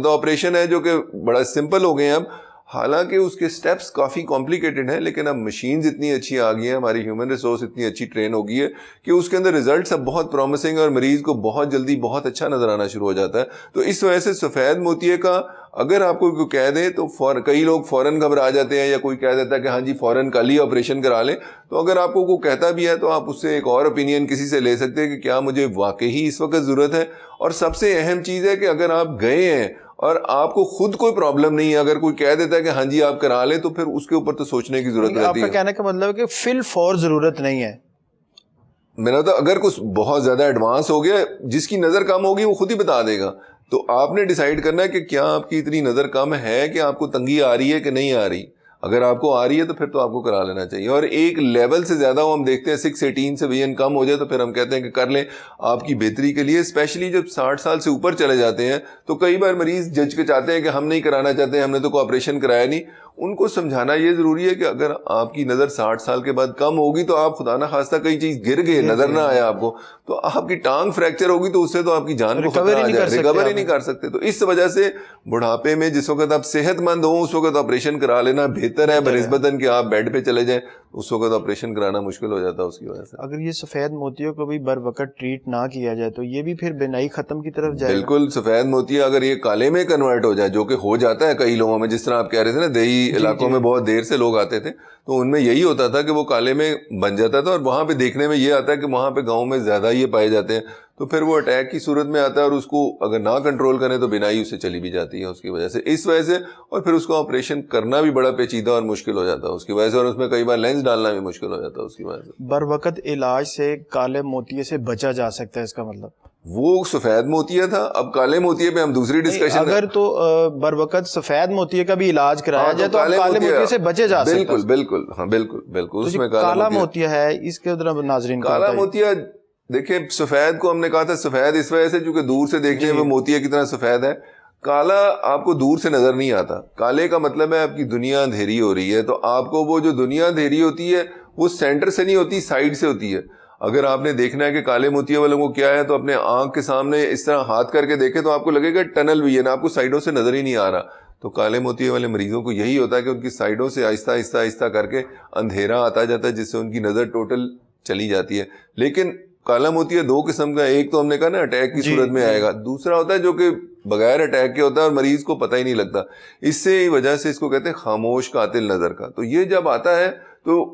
آپریشن ہے جو کہ بڑا سمپل ہو گئے ہیں اب, حالانکہ اس کے سٹیپس کافی کمپلیکیٹڈ ہیں, لیکن اب مشینز اتنی اچھی آ گئی ہیں, ہماری ہیومن ریسورس اتنی اچھی ٹرین ہو گئی ہے کہ اس کے اندر ریزلٹس اب بہت پرومسنگ اور مریض کو بہت جلدی بہت اچھا نظر آنا شروع ہو جاتا ہے. تو اس وجہ سے سفید موتیے کا اگر آپ کو کوئی کہہ دے تو کئی لوگ فوراً گھبرا جاتے ہیں, یا کوئی کہہ دیتا ہے کہ ہاں جی فوراً کل ہی آپریشن کرا لیں. تو اگر آپ کو کوئی کہتا بھی ہے تو آپ اس سے ایک اور اوپینین کسی سے لے سکتے ہیں کہ کیا مجھے واقعی اس وقت ضرورت ہے. اور سب سے اہم چیز ہے کہ اگر آپ گئے ہیں اور آپ کو خود کوئی پرابلم نہیں ہے, اگر کوئی کہہ دیتا ہے کہ ہاں جی آپ کرا لیں, تو پھر اس کے اوپر تو سوچنے کی ضرورت رہتی ہے. آپ کا کہنے کا مطلب ہے کہ فی الفور ضرورت نہیں ہے. میرا تو اگر کچھ بہت زیادہ ایڈوانس ہو گیا, جس کی نظر کم ہوگی وہ خود ہی بتا دے گا. تو آپ نے ڈیسائیڈ کرنا ہے کہ کیا آپ کی اتنی نظر کم ہے کہ آپ کو تنگی آ رہی ہے کہ نہیں آ رہی. اگر آپ کو آ رہی ہے تو پھر تو آپ کو کرا لینا چاہیے. اور ایک لیول سے زیادہ ہم دیکھتے ہیں 6-18 سے ویژن کم ہو جائے تو پھر ہم کہتے ہیں کہ کر لیں آپ کی بہتری کے لیے. اسپیشلی جب 60 سال سے اوپر چلے جاتے ہیں تو کئی بار مریض جج کے چاہتے ہیں کہ ہم نہیں کرانا چاہتے, ہم نے تو کوئی آپریشن کرایا نہیں. ان کو سمجھانا یہ ضروری ہے کہ اگر آپ کی نظر 60 سال کے بعد کم ہوگی تو آپ خدا نہ خواستہ کئی چیز گر گئے, نظر نہ آیا آپ کو, تو آپ کی ٹانگ فریکچر ہوگی تو اس سے تو آپ کی جان کو خطرہ آ جائے, ریکور ہی نہیں کر سکتے. تو اس وجہ سے بڑھاپے میں جس وقت آپ صحت مند ہوں اس وقت آپریشن کرا لینا بہتر ہے بنسبتاً کہ آپ بیڈ پہ چلے جائیں, اس وقت آپریشن کرانا مشکل ہو جاتا ہے اس کی وجہ سے. اگر یہ سفید موتیوں کو بھی بر وقت ٹریٹ نہ کیا جائے تو یہ بھی پھر بینائی ختم کی طرف جائے گا. بالکل, سفید موتیا اگر یہ کالے میں کنورٹ ہو جائے, جو کہ ہو جاتا ہے کئی لوگوں میں, جس طرح آپ کہہ رہے تھے نا دیہی علاقوں میں بہت دیر سے لوگ آتے تھے تو ان میں یہی ہوتا تھا کہ وہ کالے میں بن جاتا تھا, اور وہاں پہ دیکھنے میں یہ آتا ہے کہ وہاں پہ گاؤں میں زیادہ یہ پائے جاتے ہیں, تو پھر وہ اٹیک کی صورت میں آتا ہے اور اس کو اگر نہ کنٹرول کریں تو بینائی اس سے چلی بھی جاتی ہے اس کی وجہ سے. اس وجہ سے اور پھر اس کو آپریشن کرنا بھی بڑا پیچیدہ اور مشکل ہو جاتا ہے اس کی وجہ سے, اور اس میں کئی بار لینس ڈالنا بھی مشکل ہو جاتا ہے اس کی وجہ سے. بر وقت علاج سے کالے موتیے سے بچا جا سکتا ہے, اس کا مطلب وہ سفید موتیا تھا. اب کالے موتیے پہ ہم دوسری ڈسکشن, اگر تو بر وقت سفید موتیے کا بھی علاج کرایا جائے تو کالے موتیے سے بچے جا سکتے ہیں. بالکل بالکل, ہاں بالکل بالکل. اس میں کالا موتیا ہے, اس کے ادھر ناظرین کالا موتیا دیکھیں, سفید کو ہم نے کہا تھا سفید اس وجہ سے چونکہ دور سے دیکھنے میں موتیا کی طرح سفید ہے. کالا آپ کو دور سے نظر نہیں آتا. کالے کا مطلب ہے آپ کی دنیا اندھیری ہو رہی ہے, تو آپ کو وہ جو دنیا اندھیری ہوتی ہے وہ سینٹر سے نہیں ہوتی, سائڈ سے ہوتی ہے. اگر آپ نے دیکھنا ہے کہ کالے موتیا والوں کو کیا ہے تو اپنے آنکھ کے سامنے اس طرح ہاتھ کر کے دیکھیں تو آپ کو لگے گا ٹنل ویژن, آپ کو سائڈوں سے نظر ہی نہیں آ رہا. تو کالے موتیا والے مریضوں کو یہی ہوتا ہے کہ ان کی سائڈوں سے آہستہ آہستہ آہستہ کر کے اندھیرا آتا جاتا ہے, جس سے ان کی نظر ٹوٹل چلی جاتی ہے. لیکن کالا موتیا دو قسم کا, ایک تو ہم نے کہا نا اٹیک کی صورت میں آئے گا, دوسرا ہوتا ہے جو کہ بغیر اٹیک کے ہوتا ہے اور مریض کو پتہ ہی نہیں لگتا. اس سے وجہ سے اس کو کہتے ہیں خاموش قاتل نظر کا. تو یہ جب آتا ہے تو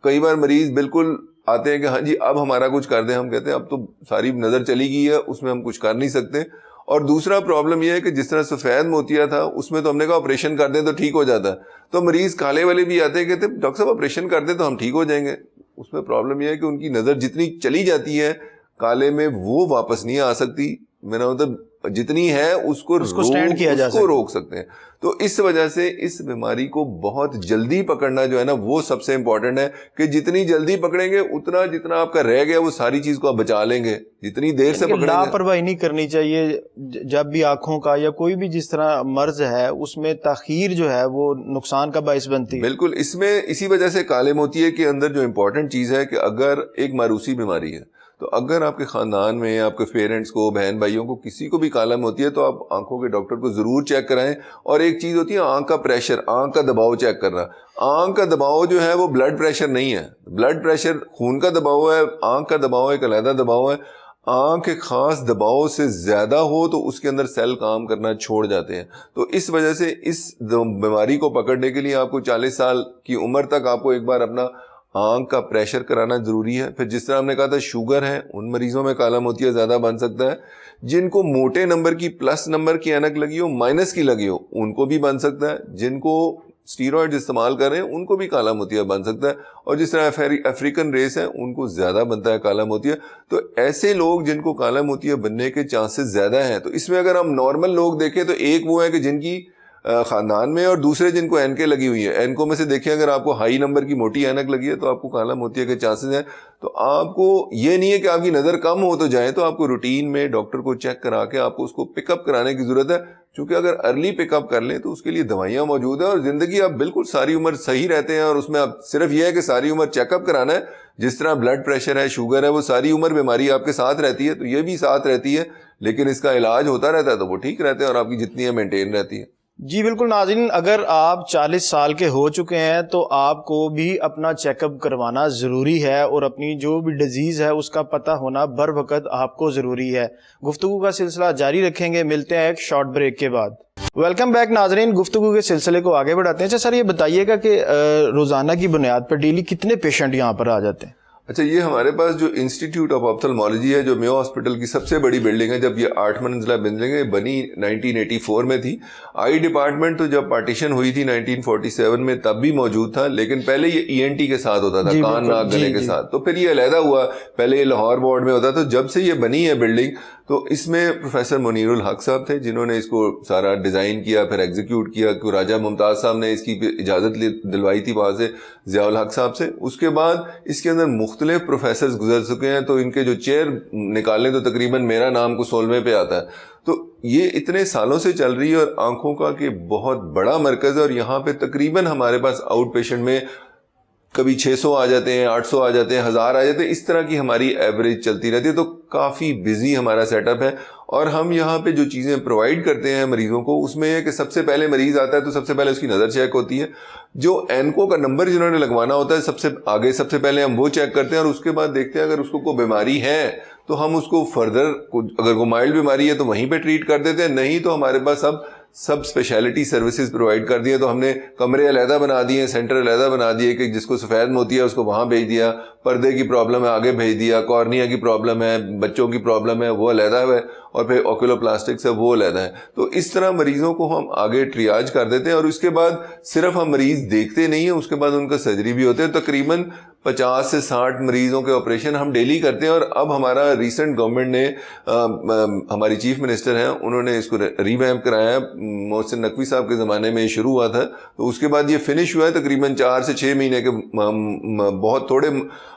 کئی بار مریض بالکل آتے ہیں کہ ہاں جی اب ہمارا کچھ کر دیں, ہم کہتے ہیں اب تو ساری نظر چلی گئی ہے, اس میں ہم کچھ کر نہیں سکتے. اور دوسرا پرابلم یہ ہے کہ جس طرح سفید موتیا تھا اس میں تو ہم نے کہا آپریشن کر دیں تو ٹھیک ہو جاتا ہے, تو مریض کالے والے بھی آتے ہیں کہتے ہیں ڈاکٹر صاحب آپریشن کر دیں تو ہم ٹھیک ہو جائیں گے. اس میں پرابلم یہ ہے کہ ان کی نظر جتنی چلی جاتی ہے کالے میں وہ واپس نہیں آ سکتی. میرا مطلب جتنی ہے اس کو سٹینڈ کیا جا سکتا ہے, روک سکتے ہیں. تو اس وجہ سے اس بیماری کو بہت جلدی پکڑنا جو ہے نا وہ سب سے امپورٹنٹ ہے, کہ جتنی جلدی پکڑیں گے اتنا جتنا آپ کا رہ گیا وہ ساری چیز کو آپ بچا لیں گے. جتنی دیر سے پکڑیں گے, لاپرواہی نہیں کرنی چاہیے جب بھی آنکھوں کا یا کوئی بھی جس طرح مرض ہے اس میں تاخیر جو ہے وہ نقصان کا باعث بنتی ہے. بالکل, اس میں اسی وجہ سے کالے موتیے کے اندر جو امپورٹنٹ چیز ہے کہ اگر ایک موروثی بیماری ہے تو اگر آپ کے خاندان میں آپ کے پیرنٹس کو, بہن بھائیوں کو کسی کو بھی کالا موتیا ہے تو آپ آنکھوں کے ڈاکٹر کو ضرور چیک کرائیں. اور ایک چیز ہوتی ہے آنکھ کا پریشر, آنکھ کا دباؤ چیک کرنا. آنکھ کا دباؤ جو ہے وہ بلڈ پریشر نہیں ہے. بلڈ پریشر خون کا دباؤ ہے, آنکھ کا دباؤ ایک علیحدہ دباؤ ہے. آنکھ ایک خاص دباؤ سے زیادہ ہو تو اس کے اندر سیل کام کرنا چھوڑ جاتے ہیں. تو اس وجہ سے اس بیماری کو پکڑنے کے لیے آپ کو 40 سال کی عمر تک آپ کو ایک بار اپنا آنکھ کا پریشر کرانا ضروری ہے. پھر جس طرح ہم نے کہا تھا شوگر ہے, ان مریضوں میں کالا موتیا زیادہ بن سکتا ہے. جن کو موٹے نمبر کی پلس نمبر کی اینک لگی ہو, مائنس کی لگی ہو, ان کو بھی بن سکتا ہے. جن کو اسٹیرائڈ استعمال کر رہے ہیں ان کو بھی کالا موتیا بن سکتا ہے, اور جس طرح افریقن ریس ہے ان کو زیادہ بنتا ہے کالا موتیا. تو ایسے لوگ جن کو کالا موتیا بننے کے چانسز زیادہ ہیں, تو اس میں اگر ہم نارمل لوگ دیکھیں تو ایک وہ ہے کہ جن کی خاندان میں, اور دوسرے جن کو اینکیں لگی ہوئی ہیں. اینکوں میں سے دیکھیں اگر آپ کو ہائی نمبر کی موٹی اینک لگی ہے تو آپ کو کالا موتیا کے چانسز ہیں. تو آپ کو یہ نہیں ہے کہ آپ کی نظر کم ہو تو جائیں, تو آپ کو روٹین میں ڈاکٹر کو چیک کرا کے آپ کو اس کو پک اپ کرانے کی ضرورت ہے. چونکہ اگر ارلی پک اپ کر لیں تو اس کے لیے دوائیاں موجود ہیں, اور زندگی آپ بالکل ساری عمر صحیح رہتے ہیں. اور اس میں آپ صرف یہ ہے کہ ساری عمر چیک اپ کرانا ہے. جس طرح بلڈ پریشر ہے, شوگر ہے, وہ ساری عمر بیماری آپ کے ساتھ رہتی ہے, تو یہ بھی ساتھ رہتی ہے, لیکن اس کا علاج ہوتا رہتا ہے تو وہ ٹھیک رہتے ہیں اور آپ کی جتنی ہے مینٹین رہتی ہے. جی بالکل ناظرین, اگر آپ 40 سال کے ہو چکے ہیں تو آپ کو بھی اپنا چیک اپ کروانا ضروری ہے, اور اپنی جو بھی ڈیزیز ہے اس کا پتہ ہونا بر وقت آپ کو ضروری ہے. گفتگو کا سلسلہ جاری رکھیں گے, ملتے ہیں ایک شارٹ بریک کے بعد. ویلکم بیک ناظرین, گفتگو کے سلسلے کو آگے بڑھاتے ہیں. اچھا سر, یہ بتائیے گا کہ روزانہ کی بنیاد پر ڈیلی کتنے پیشنٹ یہاں پر آ جاتے ہیں؟ اچھا, یہ ہمارے پاس جو انسٹیٹیوٹ آف آپتھلمالوجی ہے, جو میو ہاسپٹل کی سب سے بڑی بلڈنگ ہے, جب یہ 8 منزلہ بلڈنگ ہے, بنی 1984 میں تھی. آئی ڈپارٹمنٹ تو جب پارٹیشن ہوئی تھی 1947 میں تب بھی موجود تھا, لیکن پہلے یہ ENT کے ساتھ ہوتا تھا, کان ناک گلے کے ساتھ. تو پھر یہ علیحدہ ہوا, پہلے یہ لاہور وارڈ میں ہوتا تھا. جب سے یہ بنی ہے بلڈنگ, تو اس میں پروفیسر منیر الحق صاحب تھے جنہوں نے اس کو سارا ڈیزائن کیا, پھر ایگزیکیوٹ کیا. راجہ ممتاز صاحب نے اس کی اجازت دلوائی تھی وہاں سے, ضیاء الحق صاحب سے. اس کے بعد اس کے اندر مختلف پروفیسرز گزر چکے ہیں, تو ان کے جو چیئر نکالیں تو تقریباً میرا نام کو 16ویں پہ آتا ہے. تو یہ اتنے سالوں سے چل رہی ہے, اور آنکھوں کا کہ بہت بڑا مرکز ہے, اور یہاں پہ تقریباً ہمارے پاس آؤٹ پیشنٹ میں کبھی 600 آ جاتے ہیں, 800 آ جاتے ہیں, 1000 آ جاتے ہیں, اس طرح کی ہماری ایوریج چلتی رہتی ہے. تو کافی بزی ہمارا سیٹ اپ ہے, اور ہم یہاں پہ جو چیزیں پرووائڈ کرتے ہیں مریضوں کو, اس میں یہ کہ سب سے پہلے مریض آتا ہے تو سب سے پہلے اس کی نظر چیک ہوتی ہے. جو اینکو کا نمبر جنہوں نے لگوانا ہوتا ہے سب سے آگے, سب سے پہلے ہم وہ چیک کرتے ہیں, اور اس کے بعد دیکھتے ہیں اگر اس کو کوئی بیماری ہے تو ہم اس کو فردر, اگر کوئی مائلڈ بیماری ہے تو وہیں پہ ٹریٹ کر دیتے ہیں, نہیں تو ہمارے پاس اب سب اسپیشلٹی سروسز پرووائڈ کر دیے. تو ہم نے کمرے علیحدہ بنا دیے, سینٹر علیحدہ بنا دیے, کہ جس کو سفید موتیا ہے اس کو وہاں بھیج دیا, پردے کی پرابلم ہے آگے بھیج دیا, کارنیا کی پرابلم ہے, بچوں کی پرابلم ہے وہ علیحدہ ہے, اور پھر اوکولو پلاسٹکس ہے وہ علیحدہ ہے. تو اس طرح مریضوں کو ہم آگے ٹریاج کر دیتے ہیں, اور اس کے بعد صرف ہم مریض دیکھتے نہیں ہیں, اس کے بعد ان کا سرجری بھی ہوتے ہیں. تقریباً 50 سے 60 مریضوں کے آپریشن ہم ڈیلی کرتے ہیں. اور اب ہمارا ریسنٹ گورنمنٹ نے, ہماری چیف منسٹر ہیں, انہوں نے اس کو ریویمپ کرایا ہے. محسن نقوی صاحب کے زمانے میں یہ شروع ہوا تھا, تو اس کے بعد یہ فنش ہوا ہے تقریباً 4 سے 6 مہینے کے بہت تھوڑے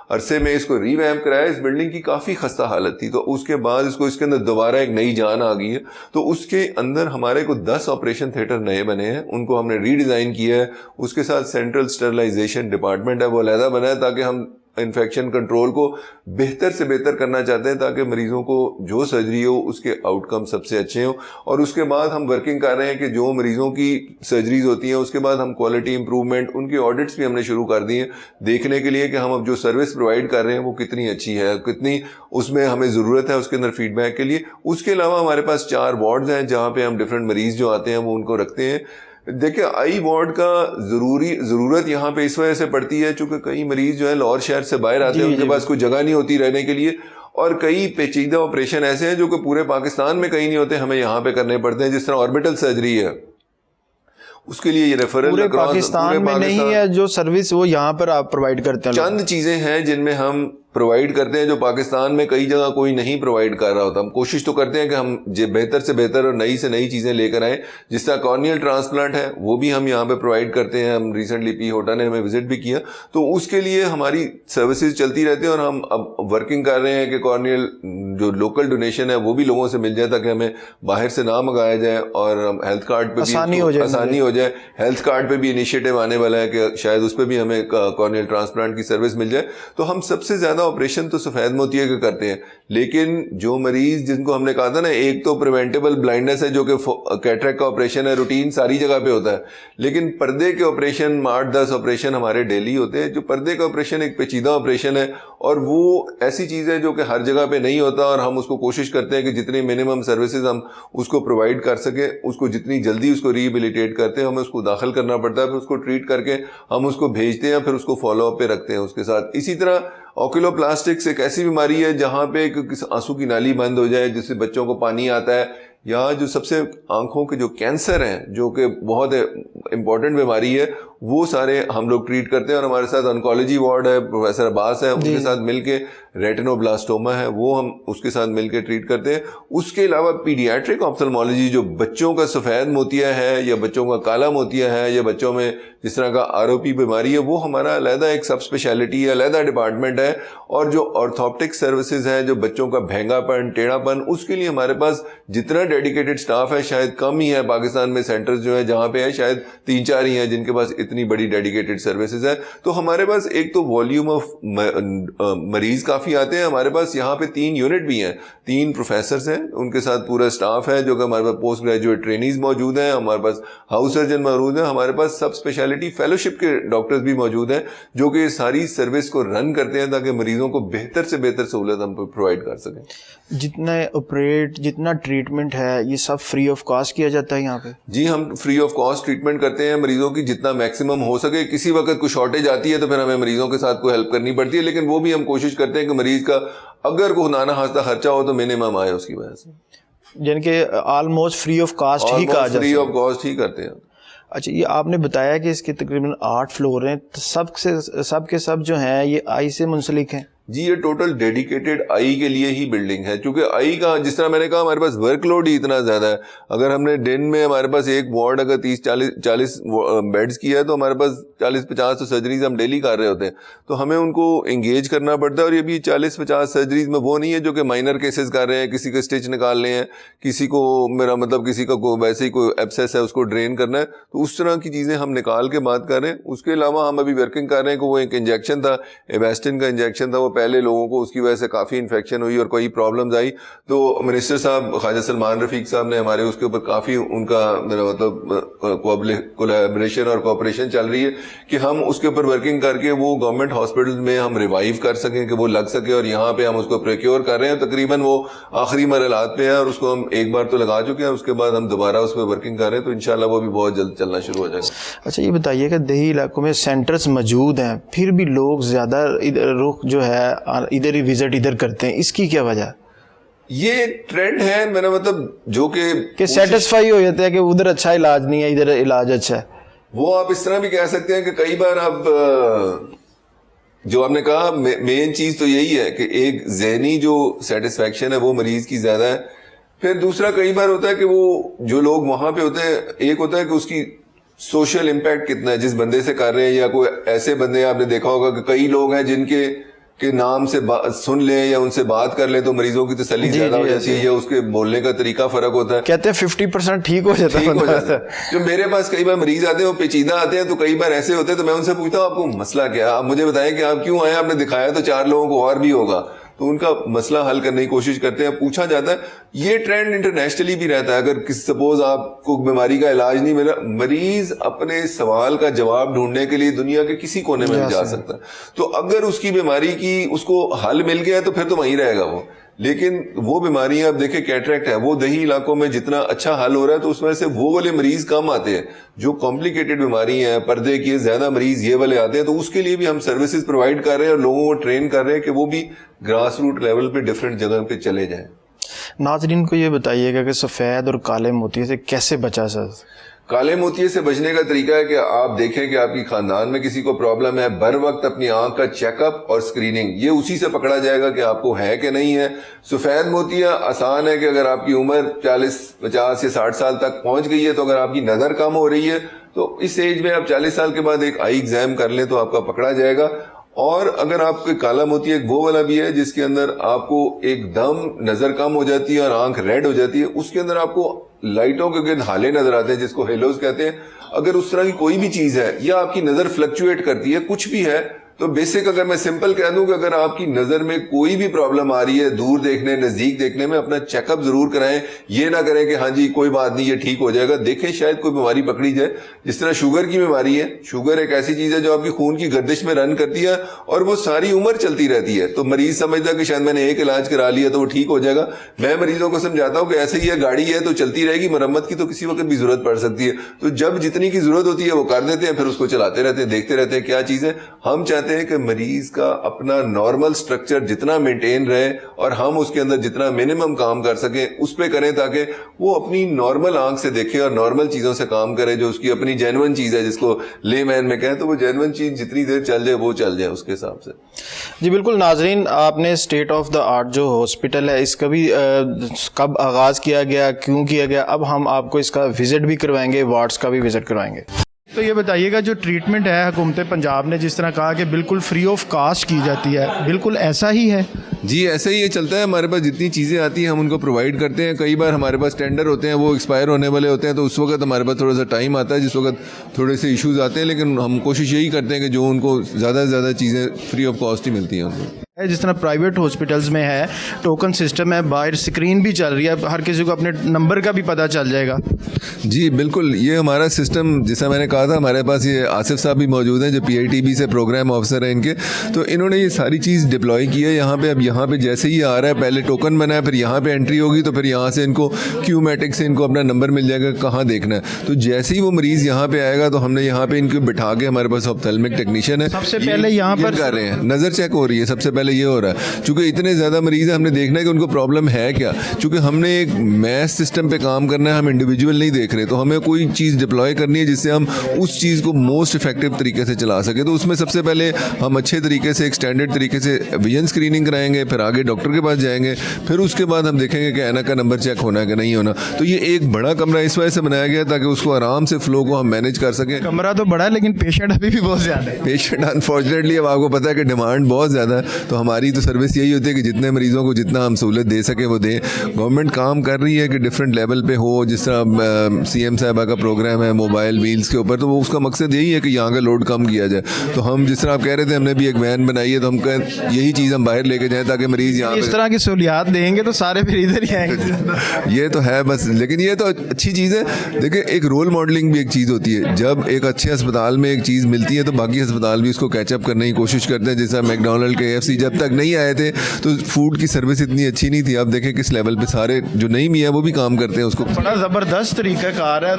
عرصے میں اس کو ریویمپ کرایا. اس بلڈنگ کی کافی خستہ حالت تھی, تو اس کے بعد اس کے اندر دوبارہ ایک نئی جان آ گئی ہے. تو اس کے اندر ہمارے کو 10 آپریشن تھیٹر نئے بنے ہیں, ان کو ہم نے ری ڈیزائن کیا ہے. اس کے ساتھ سینٹرل اسٹرلائزیشن ڈپارٹمنٹ ہے وہ علیحدہ بنا ہے, تاکہ ہم انفیکشن کنٹرول کو بہتر سے بہتر کرنا چاہتے ہیں, تاکہ مریضوں کو جو سرجری ہو اس کے آؤٹ کم سب سے اچھے ہوں. اور اس کے بعد ہم ورکنگ کر رہے ہیں کہ جو مریضوں کی سرجریز ہوتی ہیں اس کے بعد ہم کوالٹی امپروومنٹ, ان کی آڈٹس بھی ہم نے شروع کر دی ہیں, دیکھنے کے لیے کہ ہم اب جو سروس پرووائڈ کر رہے ہیں وہ کتنی اچھی ہے, کتنی اس میں ہمیں ضرورت ہے اس کے اندر فیڈ بیک کے لیے. اس کے علاوہ ہمارے پاس 4 وارڈز ہیں جہاں پہ ہم ڈفرینٹ مریض جو آتے ہیں وہ ان کو رکھتے ہیں. دیکھیں, آئی وارڈ کا ضرورت یہاں پہ اس وجہ سے پڑتی ہے چونکہ کئی مریض جو ہے لاہور شہر سے باہر آتے ہیں, ان کے پاس کوئی جگہ نہیں ہوتی رہنے کے لیے, اور کئی پیچیدہ آپریشن ایسے ہیں جو کہ پورے پاکستان میں کہیں نہیں ہوتے, ہمیں یہاں پہ کرنے پڑتے ہیں. جس طرح آربیٹل سرجری ہے, اس کے لیے یہ ریفرل پورے پاکستان میں نہیں ہے جو سروس وہ یہاں پر آپ پرووائڈ کرتے ہیں. چند چیزیں ہیں جن میں ہم پرووائڈ کرتے ہیں جو پاکستان میں کئی جگہ کوئی نہیں پرووائڈ کر رہا ہوتا. ہم کوشش تو کرتے ہیں کہ ہم بہتر سے بہتر اور نئی سے نئی چیزیں لے کر آئیں. جس طرح کارنیل ٹرانسپلانٹ ہے وہ بھی ہم یہاں پہ پرووائڈ کرتے ہیں. ہم ریسنٹلی پی ہوٹا نے ہمیں وزٹ بھی کیا, تو اس کے لیے ہماری سروسز چلتی رہتی ہیں. اور ہم اب ورکنگ کر رہے ہیں کہ کارنیل جو لوکل ڈونیشن ہے وہ بھی لوگوں سے مل جائے, تاکہ ہمیں باہر سے نہ منگایا جائے, اور ہیلتھ کارڈ پہ بھی آسانی ہو جائے. ہیلتھ کارڈ پہ بھی انیشیٹو آنے والا ہے کہ شاید اس پہ بھی ہمیں کارنیل ٹرانسپلانٹ کی سروس مل جائے. تو ہم سب سے زیادہ آپریشن تو سفید موتیا کے کرتے ہیں, لیکن جو مریض جن کو ہم نے کہا تھا نا, ایک تو پریونٹیبل بلائنڈنس ہے جو کہ کیٹریکٹ کا آپریشن ہے, روٹین ساری جگہ پہ ہوتا ہے, لیکن پردے کے آپریشن 8-10 آپریشن ہمارے ڈیلی ہوتے ہیں. جو پردے کا آپریشن ایک پیچیدہ آپریشن ہے, اور وہ ایسی چیز ہے جو کہ ہر جگہ پہ نہیں ہوتا, اور ہم اس کو کوشش کرتے ہیں کہ جتنی منیمم سروسز ہم اس کو پرووائڈ کر سکیں, اس کو جتنی جلدی اس کو ریہیبلیٹیٹ کرتے ہیں. ہمیں اس کو داخل کرنا پڑتا ہے, پھر اس کو ٹریٹ کر کے ہم اس کو بھیجتے ہیں, پھر اس کو فالو اپ پہ رکھتے ہیں اس کے ساتھ. اسی طرح اوکولو پلاسٹکس ایک ایسی بیماری ہے جہاں پہ آنسو کی نالی بند ہو جائے, جس سے بچوں کو پانی آتا ہے, یہاں جو سب سے آنکھوں کے جو کینسر ہیں جو کہ بہت امپورٹنٹ بیماری ہے وہ سارے ہم لوگ ٹریٹ کرتے ہیں. اور ہمارے ساتھ انکالوجی وارڈ ہے, پروفیسر عباس ہے, ان کے ساتھ مل کے ریٹینوبلاسٹوما ہے وہ ہم اس کے ساتھ مل کے ٹریٹ کرتے ہیں. اس کے علاوہ پیڈیاٹرک آپتھلمولوجی جو بچوں کا سفید موتیا ہے یا بچوں کا کالا موتیا ہے یا بچوں میں جس طرح کا ROP بیماری ہے, وہ ہمارا علیحدہ ایک سب اسپیشلٹی ہے, علیحدہ ڈپارٹمنٹ ہے. اور جو آرتھوپٹک سروسز ہیں, جو بچوں کا بھینگا پن, ٹیڑھا پن, اس کے لیے ہمارے پاس جتنا ڈیڈیکیٹڈ سٹاف ہے شاید کم ہی ہے پاکستان میں. سینٹرز جو ہیں جہاں پہ ہے شاید 3-4 ہی ہیں جن کے پاس اتنی بڑی ڈیڈیکیٹڈ سروسز ہے. تو ہمارے پاس ایک تو والیوم آف مریض کافی آتے ہیں. ہمارے پاس یہاں پہ 3 یونٹ بھی ہیں, 3 پروفیسرز ہیں, ان کے ساتھ پورا سٹاف ہے جو کہ ہمارے پاس پوسٹ گریجویٹ ٹرینیز موجود ہیں, ہمارے پاس ہاؤس سرجن موجود ہیں, ہمارے پاس سب اسپیشلٹی فیلوشپ کے ڈاکٹرز بھی موجود ہیں جو کہ ساری سروس کو رن کرتے ہیں تاکہ مریضوں کو بہتر سے بہتر سہولت ہم پرووائڈ کر سکیں. جتنا ٹریٹمنٹ ہے یہ سب فری آف کاسٹ کیا جاتا ہے یہاں پہ؟ جی, ہم فری آف کاسٹ ٹریٹمنٹ کرتے ہیں مریضوں کی جتنا میکسیمم ہو سکے. کسی وقت کوئی شارٹیج آتی ہے تو پھر ہمیں مریضوں کے ساتھ کوئی ہیلپ کرنی پڑتی ہے, لیکن وہ بھی ہم کوشش کرتے ہیں کہ مریض کا اگر کوئی نانا خاصہ خرچہ ہو تو منیمم آئے اس کی وجہ سے. یعنی کہ آلموسٹ فری آف کاسٹ ہی کہا جاتا ہے. فری آف کاسٹ ہی کرتے ہیں. اچھا, یہ آپ نے بتایا کہ اس کے تقریباً 8 فلور ہیں, سب کے سب جو ہیں یہ آئی سے منسلک ہیں؟ جی, یہ ٹوٹل ڈیڈیکیٹڈ آئی کے لیے ہی بلڈنگ ہے, چونکہ آئی کا جس طرح میں نے کہا ہمارے پاس ورک لوڈ ہی اتنا زیادہ ہے. اگر ہم نے دن میں ہمارے پاس ایک وارڈ اگر 30-40 بیڈز کیا ہے تو ہمارے پاس 40-50 تو سرجریز ہم ڈیلی کر رہے ہوتے ہیں, تو ہمیں ان کو انگیج کرنا پڑتا ہے. اور یہ بھی 40-50 سرجریز میں وہ نہیں ہے جو کہ مائنر کیسز کر رہے ہیں, کسی کے اسٹچ نکالنے ہیں, کسی کو میرا مطلب کسی کا ویسے ہی کوئی ایبسیس ہے اس کو ڈرین کرنا ہے, تو اس طرح کی چیزیں ہم نکال کے بات کر رہے ہیں. اس کے علاوہ ہم ابھی ورکنگ کر رہے ہیں کہ وہ ایک انجیکشن تھا, ایویسٹن کا انجیکشن تھا, وہ پہلے لوگوں کو اس کی وجہ سے کافی انفیکشن ہوئی اور کوئی پرابلمز آئی, تو منسٹر صاحب خواجہ سلمان رفیق صاحب نے ہمارے اس کے اوپر کافی ان کا میرا مطلب کولیبریشن اور کوآپریشن چل رہی ہے کہ ہم اس کے اوپر ورکنگ کر کے وہ گورنمنٹ ہاسپٹل میں ہم ریوائیو کر سکیں کہ وہ لگ سکے. اور یہاں پہ ہم اس کو پریکیور کر رہے ہیں, تقریباً وہ آخری مرحلات پہ ہے اور اس کو ہم ایک بار تو لگا چکے ہیں, اس کے بعد ہم دوبارہ اس پہ ورکنگ کر رہے ہیں, تو انشاءاللہ وہ بھی بہت جلد چلنا شروع ہو جائے گا. اچھا, یہ بتائیے کہ دیہی علاقوں میں سینٹرز موجود ہیں پھر بھی لوگ زیادہ رخ جو ہے ادھر ہی وزٹ ادھر کرتے ہیں, اس کی کیا وجہ؟ یہ ٹرینڈ ہے میرا مطلب جو کہ سیٹسفائی ہو جاتا ہے کہ ادھر اچھا علاج نہیں ہے, ادھر علاج اچھا ہے. وہ آپ اس طرح بھی کہہ سکتے ہیں کہ کئی بار اب جو آپ نے کہا مین چیز تو یہی ہے کہ ایک ذہنی جو سیٹسفیکشن ہے وہ مریض کی زیادہ ہے. پھر دوسرا کئی بار ہوتا ہے کہ وہ جو لوگ وہاں پہ ہوتے ہیں, ایک ہوتا ہے کہ اس کی سوشل امپیکٹ کتنا ہے جس بندے سے کر رہے ہیں, یا کوئی ایسے بندے آپ نے دیکھا ہوگا کہ کئی لوگ ہیں جن کے نام سے سن لیں یا ان سے بات کر لیں تو مریضوں کی تسلی زیادہ ہو جاتی ہے, یا اس کے بولنے کا طریقہ فرق ہوتا ہے. کہتے ہیں 50% ٹھیک ہو جاتا ہے. جو میرے پاس کئی بار مریض آتے ہیں وہ پیچیدہ آتے ہیں, تو کئی بار ایسے ہوتے ہیں تو میں ان سے پوچھتا ہوں آپ کو مسئلہ کیا, آپ مجھے بتائیں کہ آپ کیوں آئے, آپ نے دکھایا تو 4 لوگوں کو اور بھی ہوگا, تو ان کا مسئلہ حل کرنے کی کوشش کرتے ہیں, پوچھا جاتا ہے. یہ ٹرینڈ انٹرنیشنلی بھی رہتا ہے. اگر سپوز آپ کو بیماری کا علاج نہیں ملا, مریض اپنے سوال کا جواب ڈھونڈنے کے لیے دنیا کے کسی کونے میں بھی جا سکتا ہے, تو اگر اس کی بیماری کی اس کو حل مل گیا تو پھر تو وہیں رہے گا وہ. لیکن وہ بیماریاں آپ دیکھیں کیٹریکٹ ہے, وہ دیہی علاقوں میں جتنا اچھا حل ہو رہا ہے تو اس میں سے وہ والے مریض کم آتے ہیں. جو کمپلیکیٹڈ بیماری ہیں, پردے کی زیادہ مریض یہ والے آتے ہیں, تو اس کے لیے بھی ہم سروسز پرووائڈ کر رہے ہیں اور لوگوں کو ٹرین کر رہے ہیں کہ وہ بھی گراس روٹ لیول پہ ڈفرینٹ جگہ پہ چلے جائیں. ناظرین کو یہ بتائیے گا کہ سفید اور کالے موتیے سے کیسے بچا سکتے؟ کالے موتیے سے بچنے کا طریقہ ہے کہ آپ دیکھیں کہ آپ کی خاندان میں کسی کو پرابلم ہے, بر وقت اپنی آنکھ کا چیک اپ اور اسکریننگ, یہ اسی سے پکڑا جائے گا کہ آپ کو ہے کہ نہیں ہے. سفید موتیا آسان ہے کہ اگر آپ کی عمر 40, 50 یا 60 سال تک پہنچ گئی ہے, تو اگر آپ کی نظر کم ہو رہی ہے تو اس ایج میں آپ 40 سال کے بعد ایک آئی ایگزام کر لیں تو آپ کا پکڑا جائے گا. اور اگر آپ کے کالا موتیا ایک وہ والا بھی ہے جس کے اندر آپ کو ایک دم نظر کم ہو جاتی ہے اور آنکھ ریڈ ہو جاتی ہے, اس کے اندر آپ کو لائٹوں کے گرد ہالے نظر آتے ہیں جس کو ہیلوز کہتے ہیں. اگر اس طرح کی کوئی بھی چیز ہے یا آپ کی نظر فلکچویٹ کرتی ہے, کچھ بھی ہے, تو بیسک اگر میں سمپل کہہ دوں کہ اگر آپ کی نظر میں کوئی بھی پرابلم آ رہی ہے, دور دیکھنے نزدیک دیکھنے میں, اپنا چیک اپ ضرور کرائیں. یہ نہ کریں کہ ہاں جی کوئی بات نہیں یہ ٹھیک ہو جائے گا. دیکھیں شاید کوئی بیماری پکڑی جائے, جس طرح شوگر کی بیماری ہے. شوگر ایک ایسی چیز ہے جو آپ کی خون کی گردش میں رن کرتی ہے اور وہ ساری عمر چلتی رہتی ہے. تو مریض سمجھتا کہ شاید میں نے ایک علاج کرا لیا تو وہ ٹھیک ہو جائے گا. میں مریضوں کو سمجھاتا ہوں کہ ایسے ہی ہے, گاڑی ہے تو چلتی رہے گی, مرمت کی تو کسی وقت بھی ضرورت پڑ سکتی ہے. تو جب جتنی کی ضرورت ہوتی ہے وہ کر دیتے ہیں, پھر اس کو چلاتے رہتے ہیں, دیکھتے رہتے ہیں کیا چیز ہے. ہم چاہتے چاہتے ہیں کہ مریض کا اپنا نارمل سٹرکچر جتنا مینٹین رہے اور ہم اس کے اندر جتنا منیمم کام کر سکیں اس پہ کریں, تاکہ وہ اپنی نارمل آنکھ سے دیکھے اور نارمل چیزوں سے کام کرے, جو اس کی اپنی جینون چیز ہے, جس کو لے مین میں کہیں تو وہ جینون چیز جتنی دیر چل جائے وہ چل جائے اس کے حساب سے. جی بالکل. ناظرین, آپ نے اسٹیٹ آف دا آرٹ جو ہاسپٹل ہے اس کا بھی کب آغاز کیا گیا, کیوں کیا گیا, اب ہم آپ کو اس کا وزٹ بھی کروائیں گے, وارڈس کا بھی وزٹ کروائیں گے. تو یہ بتائیے گا, جو ٹریٹمنٹ ہے حکومت پنجاب نے جس طرح کہا کہ بالکل فری آف کاسٹ کی جاتی ہے, بالکل ایسا ہی ہے؟ جی ایسا ہی یہ چلتا ہے. ہمارے پاس جتنی چیزیں آتی ہیں ہم ان کو پرووائڈ کرتے ہیں. کئی بار ہمارے پاس ٹینڈر ہوتے ہیں, وہ ایکسپائر ہونے والے ہوتے ہیں, تو اس وقت ہمارے پاس تھوڑا سا ٹائم آتا ہے, جس وقت تھوڑے سے ایشوز آتے ہیں, لیکن ہم کوشش یہی کرتے ہیں کہ جو ان کو زیادہ سے زیادہ چیزیں فری آف کاسٹ ہی ملتی ہیں ان کو. جس طرح پرائیویٹ ہاسپٹلز میں ہے ٹوکن سسٹم ہے, باہر اسکرین بھی چل رہی ہے, ہر کسی کو اپنے نمبر کا بھی پتہ چل جائے گا. جی بالکل, یہ ہمارا سسٹم جیسا میں نے کہا تھا, ہمارے پاس یہ آصف صاحب بھی موجود ہیں جو PITB سے پروگرام آفیسر ہیں ان کے, تو انہوں نے یہ ساری چیز ڈپلوائے کی ہے یہاں پہ. اب یہاں پہ جیسے ہی آ رہا ہے, پہلے ٹوکن بنا ہے, پھر یہاں پہ انٹری ہوگی, تو پھر یہاں سے ان کو کیو میٹک سے ان کو اپنا نمبر مل جائے گا کہاں دیکھنا ہے. تو جیسے ہی وہ مریض یہاں پہ آئے گا تو ہم نے یہاں پہ ان کو بٹھا کے, ہمارے پاس آپتھلمک ٹیکنیشین ہے, سب سے پہلے یہاں پر کر رہے ہیں, نظر چیک ہو رہی ہے, سب سے پہلے یہ ہو رہا ہے. چونکہ اتنے زیادہ مریض ہیں, ہم نے دیکھنا ہے کہ ان کو پرابلم ہے کیا. چونکہ ہم نے ایک میس سسٹم پہ کام کرنا ہے, ہم انڈیویجول نہیں دیکھ رہے, تو ہمیں کوئی چیز ڈپلوائے کرنی ہے جس سے ہم اس چیز کو موسٹ افیکٹو طریقے سے چلا سکیں. تو اس میں سب سے پہلے ہم اچھے طریقے سے ایک اسٹینڈرڈ طریقے سے ویژن اسکریننگ کرائیں گے, پھر آگے ڈاکٹر کے پاس جائیں گے, پھر اس کے بعد ہم دیکھیں گے کہ اینک کا نمبر چیک ہونا ہے کہ نہیں ہونا. تو یہ ایک بڑا کمرہ اس وجہ سے بنایا گیا تاکہ اس کو آرام سے فلو کو ہم مینیج کر سکیں. کمرہ تو بڑا ہے لیکن پیشنٹ ابھی بھی بہت زیادہ ہے. پیشنٹ انفارچونیٹلی اب آپ کو پتا ہے کہ ڈیمانڈ بہت زیادہ ہے, تو ہماری تو سروس یہی ہوتی ہے کہ جتنے مریضوں کو جتنا ہم سہولت دے سکیں وہ دیں. گورنمنٹ کام کر رہی ہے کہ ڈفرینٹ لیول پہ ہو, جس طرح CM صاحبہ کا پروگرام ہے موبائل ویلز کے اوپر, تو وہ اس کا مقصد یہی ہے کہ یہاں کا لوڈ کم کیا جائے. تو ہم جس طرح آپ کہہ رہے تھے, ہم نے بھی ایک وین بنائی ہے, تو ہم یہی چیز ہم باہر لے کے جائیں تاکہ مریض یہاں اس طرح کی سہولیات دیں گے تو سارے پھر ادھر ہی آئیں گے. یہ تو ہے بس, لیکن یہ تو اچھی چیز ہے. دیکھیں ایک رول ماڈلنگ بھی ایک چیز ہوتی ہے. جب ایک اچھے اسپتال میں ایک چیز ملتی ہے تو باقی اسپتال بھی اس کو کیچ اپ کرنے کی کوشش کرتے ہیں. جیسا میکڈونلڈ KFC جب تک نہیں آئے تھے تو فوڈ کی سروس اتنی اچھی نہیں تھی. آپ دیکھیں کس لیول پہ سارے جو نہیں بھی ہے وہ بھی کام کرتے ہیں اس کو. بڑا زبردست طریقہ کار ہے,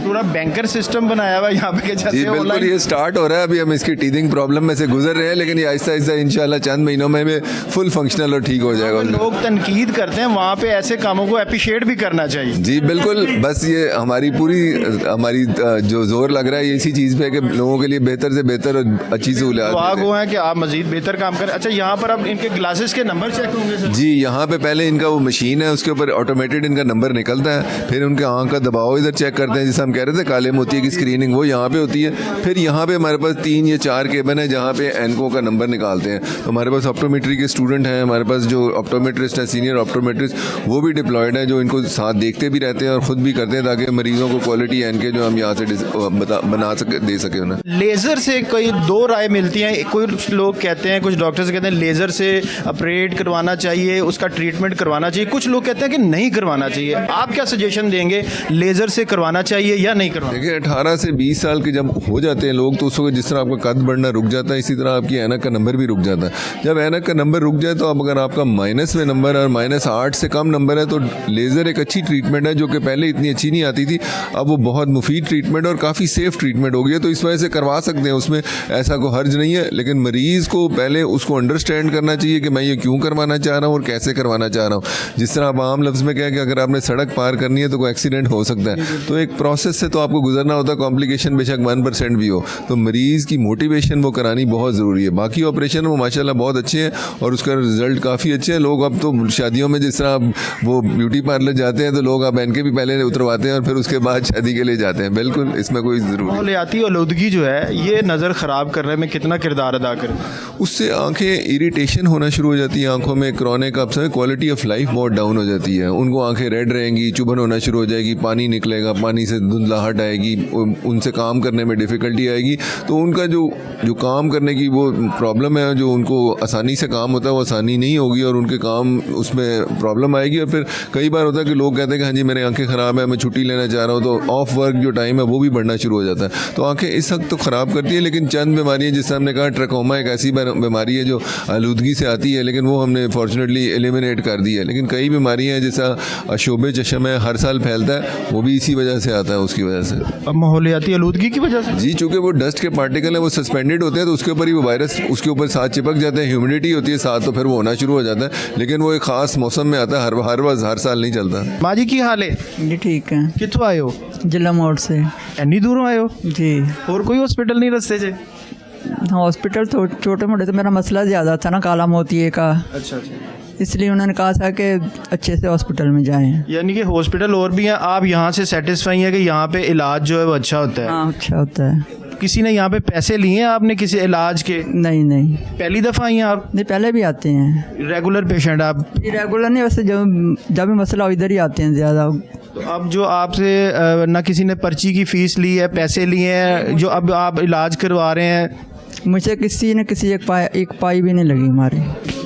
پورا بینکر سسٹم بنایا ہوا یہاں پہ. جی بالکل, یہ اسٹارٹ ہو رہا ہے, ابھی ہم اس کی ٹیتھنگ پرابلم میں سے گزر رہے ہیں, لیکن یہ آہستہ آہستہ انشاءاللہ چند مہینوں میں فل فنکشنل اور ٹھیک ہو جائے گا. لوگ تنقید کرتے ہیں, وہاں پہ ایسے کاموں کو اپریشیٹ بھی کرنا چاہیے. جی بالکل, بس یہ ہماری جو زور لگ رہا ہے اسی چیز پہ کہ لوگوں کے لیے بہتر سے بہتر اور اچھی سہولیات وہ ہیں کہ آپ مزید بہتر کام کریں. اچھا, یہاں پر اب ان کے گلاسز کے نمبر چیک ہوں گے سر؟ جی, یہاں پہ پہلے ان کا وہ مشین ہے, اس کے اوپر آٹومیٹڈ ان کا نمبر نکلتا ہے, پھر ان کے آنکھ کا دباؤ ادھر چیک کرتے ہیں, جیسے ہم کہہ رہے تھے کالے موتی کی اسکریننگ وہ یہاں پہ ہوتی ہے. پھر یہاں پہ ہمارے پاس 3 یا 4 کیبن ہے جہاں پہ اینکوں کا نمبر نکالتے ہیں. تو ہمارے پاس آپٹومیٹری کے اسٹوڈنٹ ہیں, ہمارے پاس جو آپٹومیٹرسٹ ہیں سینئر آپٹومیٹرسٹ وہ بھی ڈپلائڈ ہیں, جو ان کو ساتھ دیکھتے بھی رہتے ہیں اور خود بھی کرتے ہیں تاکہ مریضوں کو کوالٹی اینکے جو ہم یہاں سے بنا سکے دے سکے انہیں. لیزر سے کوئی 2 رائے ملتی ہیں. کچھ لوگ کہتے ہیں, کچھ ڈاکٹرز کہتے ہیں لیزر سے آپریٹ کروانا چاہیے, اس کا ٹریٹمنٹ کروانا چاہیے. کچھ لوگ کہتے ہیں کہ نہیں کروانا چاہیے. آپ کیا سجیشن دیں گے, لیزر سے کروانا چاہیے یا نہیں کروانا؟ دیکھیں 18 سے 20 سال کے جب ہو جاتے ہیں لوگ تو اس وقت جس طرح آپ کا قد بڑھنا رک جاتا ہے, اسی طرح آپ کی اینک کا نمبر بھی رک جاتا ہے. جب اینک کا نمبر رک جائے تو اب اگر آپ کا مائنس میں نمبر ہے اور -8 سے کم نمبر ہے تو لیزر ایک اچھی ٹریٹمنٹ ہے, جو کہ پہلے اتنی اچھی نہیں آتی تھی. اب وہ بہت مفید ٹریٹمنٹ اور کافی سیف ٹریٹمنٹ ہو گئی ہے, تو اس وجہ سے کروا سکتے ہیں, اس میں ایسا کوئی حرج نہیں ہے. لیکن مریض کو پہلے اس کو انڈرسٹینڈ کرنا چاہیے کہ میں یہ کیوں کروانا چاہ رہا ہوں اور کیسے کروانا چاہ رہا ہوں. جس طرح آپ عام لفظ میں کہیں کہ اگر آپ نے سڑک پار کرنی ہے تو کوئی ایکسیڈنٹ ہو سکتا ہے, تو ایک پروسیس سے تو آپ کو گزرنا ہوتا ہے, کمپلیکیشن بے شک 1% بھی ہو, تو مریض کی موٹیویشن وہ کرانی بہت ضروری ہے. باقی آپریشن وہ ماشاءاللہ بہت اچھے ہیں اور اس کا رزلٹ کافی اچھے ہیں. لوگ اب تو شادیوں میں جس طرح وہ بیوٹی پارلر جاتے ہیں تو لوگ اب ان کے بھی پہلے اترواتے ہیں اور پھر اس کے بعد شادی کے لیے جاتے ہیں. بالکل, اس میں کوئی ضروری. ماحولیاتی آلودگی جو ہے یہ نظر خراب کرنے میں کتنا کردار ادا کرے؟ اس سے آنکھیں اریٹیشن ہونا شروع ہو جاتی ہیں, آنکھوں میں کرونک آپ سمجھیں کوالٹی آف لائف بہت ڈاؤن ہو جاتی ہے. ان کو آنکھیں ریڈ رہیں گی, چبھن ہونا شروع ہو جائے گی, پانی نکلے گا, پانی سے دھندلاہٹ آئے گی, ان سے کام کرنے میں ڈیفیکلٹی آئے گی. تو ان کا جو کام کرنے کی وہ پرابلم ہے, جو ان کو آسانی سے کام ہوتا ہے وہ آسانی نہیں ہوگی اور ان کے کام اس میں پرابلم آئے گی. اور پھر کئی بار ہوتا ہے کہ لوگ کہتے ہیں کہ ہاں جی میرے آنکھیں خراب ہیں, میں چھٹی لینا چاہ رہا ہوں, تو آف ورک جو ٹائم ہے وہ بھی بڑھنا شروع ہو جاتا ہے. تو آنکھیں اس وقت تو خراب کرتی ہیں, لیکن چند بیماریاں جس سے ہم نے کہا ٹریکوما ایک ایسی بیماری ہے جو آلودگی سے آتی ہے، لیکن وہ ہم نے فارچونیٹلی ایلیمنیٹ کر دی ہے. لیکن کئی بیماریاں ہیں جیسا شعب چشم ہے ہر سال پھیلتا ہے، وہ بھی اسی وجہ سے آتا ہے، اس کی وجہ سے. اب ماحولیاتی آلودگی کی وجہ سے جی، چونکہ وہ ڈسٹ کے پارٹیکل ہیں، وہ سسپینڈیڈ ہوتے ہیں تو اس کے اوپر ہی وہ وائرس اس کے اوپر ساتھ چپک جاتے ہیں. ہیومیڈیٹی ہوتی ہے ساتھ تو پھر وہ ہونا شروع ہو جاتا ہے. لیکن وہ ایک خاص موسم میں آتا ہے، ہر سال نہیں چلتا. ماں جی کی حال ہے؟ جی ٹھیک ہے. کتوں آئے ہو؟ ضلع موڑ سے. اینی دوروں آئے ہو؟ جی. اور کوئی ہاسپٹل نہیں رستے سے؟ ہاسپٹل تو چھوٹے موٹے، تو میرا مسئلہ زیادہ تھا نا کالا موتیے کا، اچھا اچھا. اس لیے انہوں نے کہا تھا کہ اچھے سے ہاسپٹل میں جائیں. یعنی کہ ہاسپٹل اور بھی ہیں، آپ یہاں سے سیٹسفائی ہیں کہ یہاں پہ علاج جو ہے وہ اچھا ہوتا ہے؟ ہاں اچھا ہوتا ہے. کسی نے یہاں پہ پیسے لیے ہیں آپ نے کسی علاج کے؟ نہیں نہیں. پہلی دفعہ آئی ہیں آپ؟ نہیں پہلے بھی آتے ہیں. ریگولر پیشنٹ آپ؟ یہ ریگولر نہیں، ویسے جب بھی مسئلہ ہو ادھر ہی آتے ہیں زیادہ. تو اب جو آپ سے نہ کسی نے پرچی کی فیس لی ہے، پیسے لیے ہیں، جو اب آپ علاج کروا رہے ہیں؟ مجھ سے کسی نے ایک پائی بھی نہیں لگی ہماری.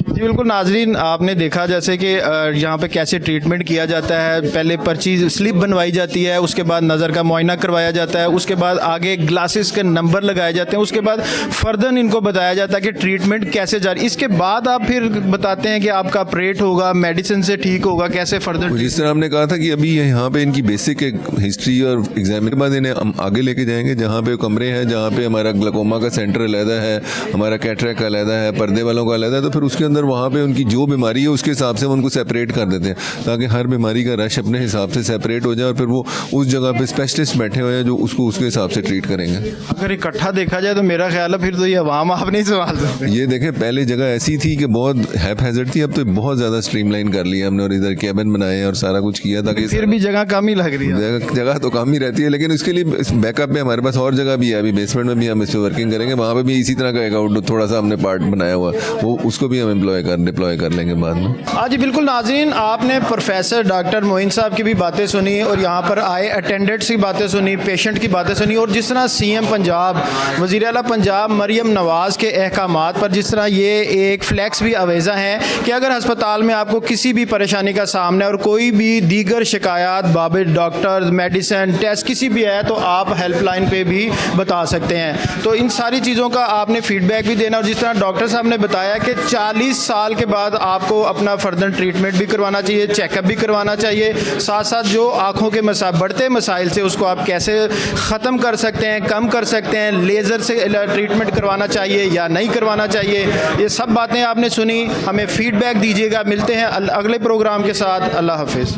جی بالکل. ناظرین آپ نے دیکھا جیسے کہ یہاں پہ کیسے ٹریٹمنٹ کیا جاتا ہے. پہلے پرچی سلپ بنوائی جاتی ہے، اس کے بعد نظر کا معائنہ کروایا جاتا ہے، اس کے بعد آگے گلاسز کے نمبر لگائے جاتے ہیں، اس کے بعد فردن ان کو بتایا جاتا ہے کہ ٹریٹمنٹ کیسے جاری. اس کے بعد آپ پھر بتاتے ہیں کہ آپ کا آپریٹ ہوگا، میڈیسن سے ٹھیک ہوگا، کیسے فردر. جس طرح ہم نے کہا تھا کہ ابھی یہاں پہ ان کی بیسک ہسٹری اور ایگزام کے بعد انہیں ہم آگے لے کے جائیں گے جہاں پہ کمرے ہیں، جہاں پہ ہمارا گلوکوما کا سینٹر علیحدہ ہے، ہمارا کیٹریک کا علیحدہ ہے، پردے والوں کا علیحدہ ہے. تو پھر اس کے اندر وہاں پہ ان کی جو بیماری ہے اس کے حساب سے ہم ان کو سیپریٹ کر دیتے ہیں تاکہ ہر بیماری کا رش اپنے حساب سے سیپریٹ ہو جائے، اور پھر وہ اس جگہ پہ اسپیشلسٹ بیٹھے ہوئے ہیں جو اس کو اس کے حساب سے ٹریٹ کریں گے. اگر اکٹھا دیکھا جائے تو میرا خیال ہے پھر تو یہ عوام آپ نہیں سنبھال سکتے. یہ دیکھیں پہلے جگہ ایسی تھی کہ بہت ہیپ ہیزرڈ تھی، اب تو بہت زیادہ اسٹریم لائن کر لیا ہم نے، اور ادھر کیبن بنائے اور سارا کچھ کیا تاکہ پھر بھی جگہ کم ہی لگ رہی ہے. جگہ تو کم ہی رہتی ہے، لیکن اس کے لیے بیک اپ میں ہمارے پاس اور جگہ بھی ہے. ابھی بیسمنٹ میں بھی ہم اس پہ ورکنگ کریں گے، وہاں پہ بھی اسی طرح کا ایک آؤٹ تھوڑا سا ہم نے پارٹ بنایا ہوا ہے، وہ اس کو بھی ہم ڈپلوائے کر لیں گے بعد میں. جی بالکل. ناظرین آپ نے پروفیسر ڈاکٹر معین صاحب کی بھی باتیں سنی، اور یہاں پر آئے اٹینڈنٹس کی باتیں سنی، پیشنٹ کی باتیں سنی، اور جس طرح سی ایم پنجاب، وزیر اعلیٰ پنجاب مریم نواز کے احکامات پر جس طرح یہ ایک فلیکس بھی آویزہ ہیں کہ اگر ہسپتال میں آپ کو کسی بھی پریشانی کا سامنا ہے اور کوئی بھی دیگر شکایات بابت ڈاکٹر، میڈیسن، ٹیسٹ کسی بھی ہے تو آپ ہیلپ لائن پہ بھی بتا سکتے ہیں. تو ان ساری چیزوں کا آپ نے فیڈ بیک بھی دینا، اور جس طرح ڈاکٹر صاحب نے بتایا کہ 40 سال کے بعد آپ کو اپنا فردر ٹریٹمنٹ بھی کروانا چاہیے، چیک اپ بھی کروانا چاہیے، ساتھ ساتھ جو آنکھوں کے بڑھتے مسائل سے اس کو آپ کیسے ختم کر سکتے ہیں، کم کر سکتے ہیں، لیزر سے ٹریٹمنٹ کروانا چاہیے یا نہیں کروانا چاہیے. یہ سب باتیں آپ نے سنی. ہمیں فیڈ بیک دیجیے گا. ملتے ہیں اگلے پروگرام کے ساتھ. اللہ حافظ.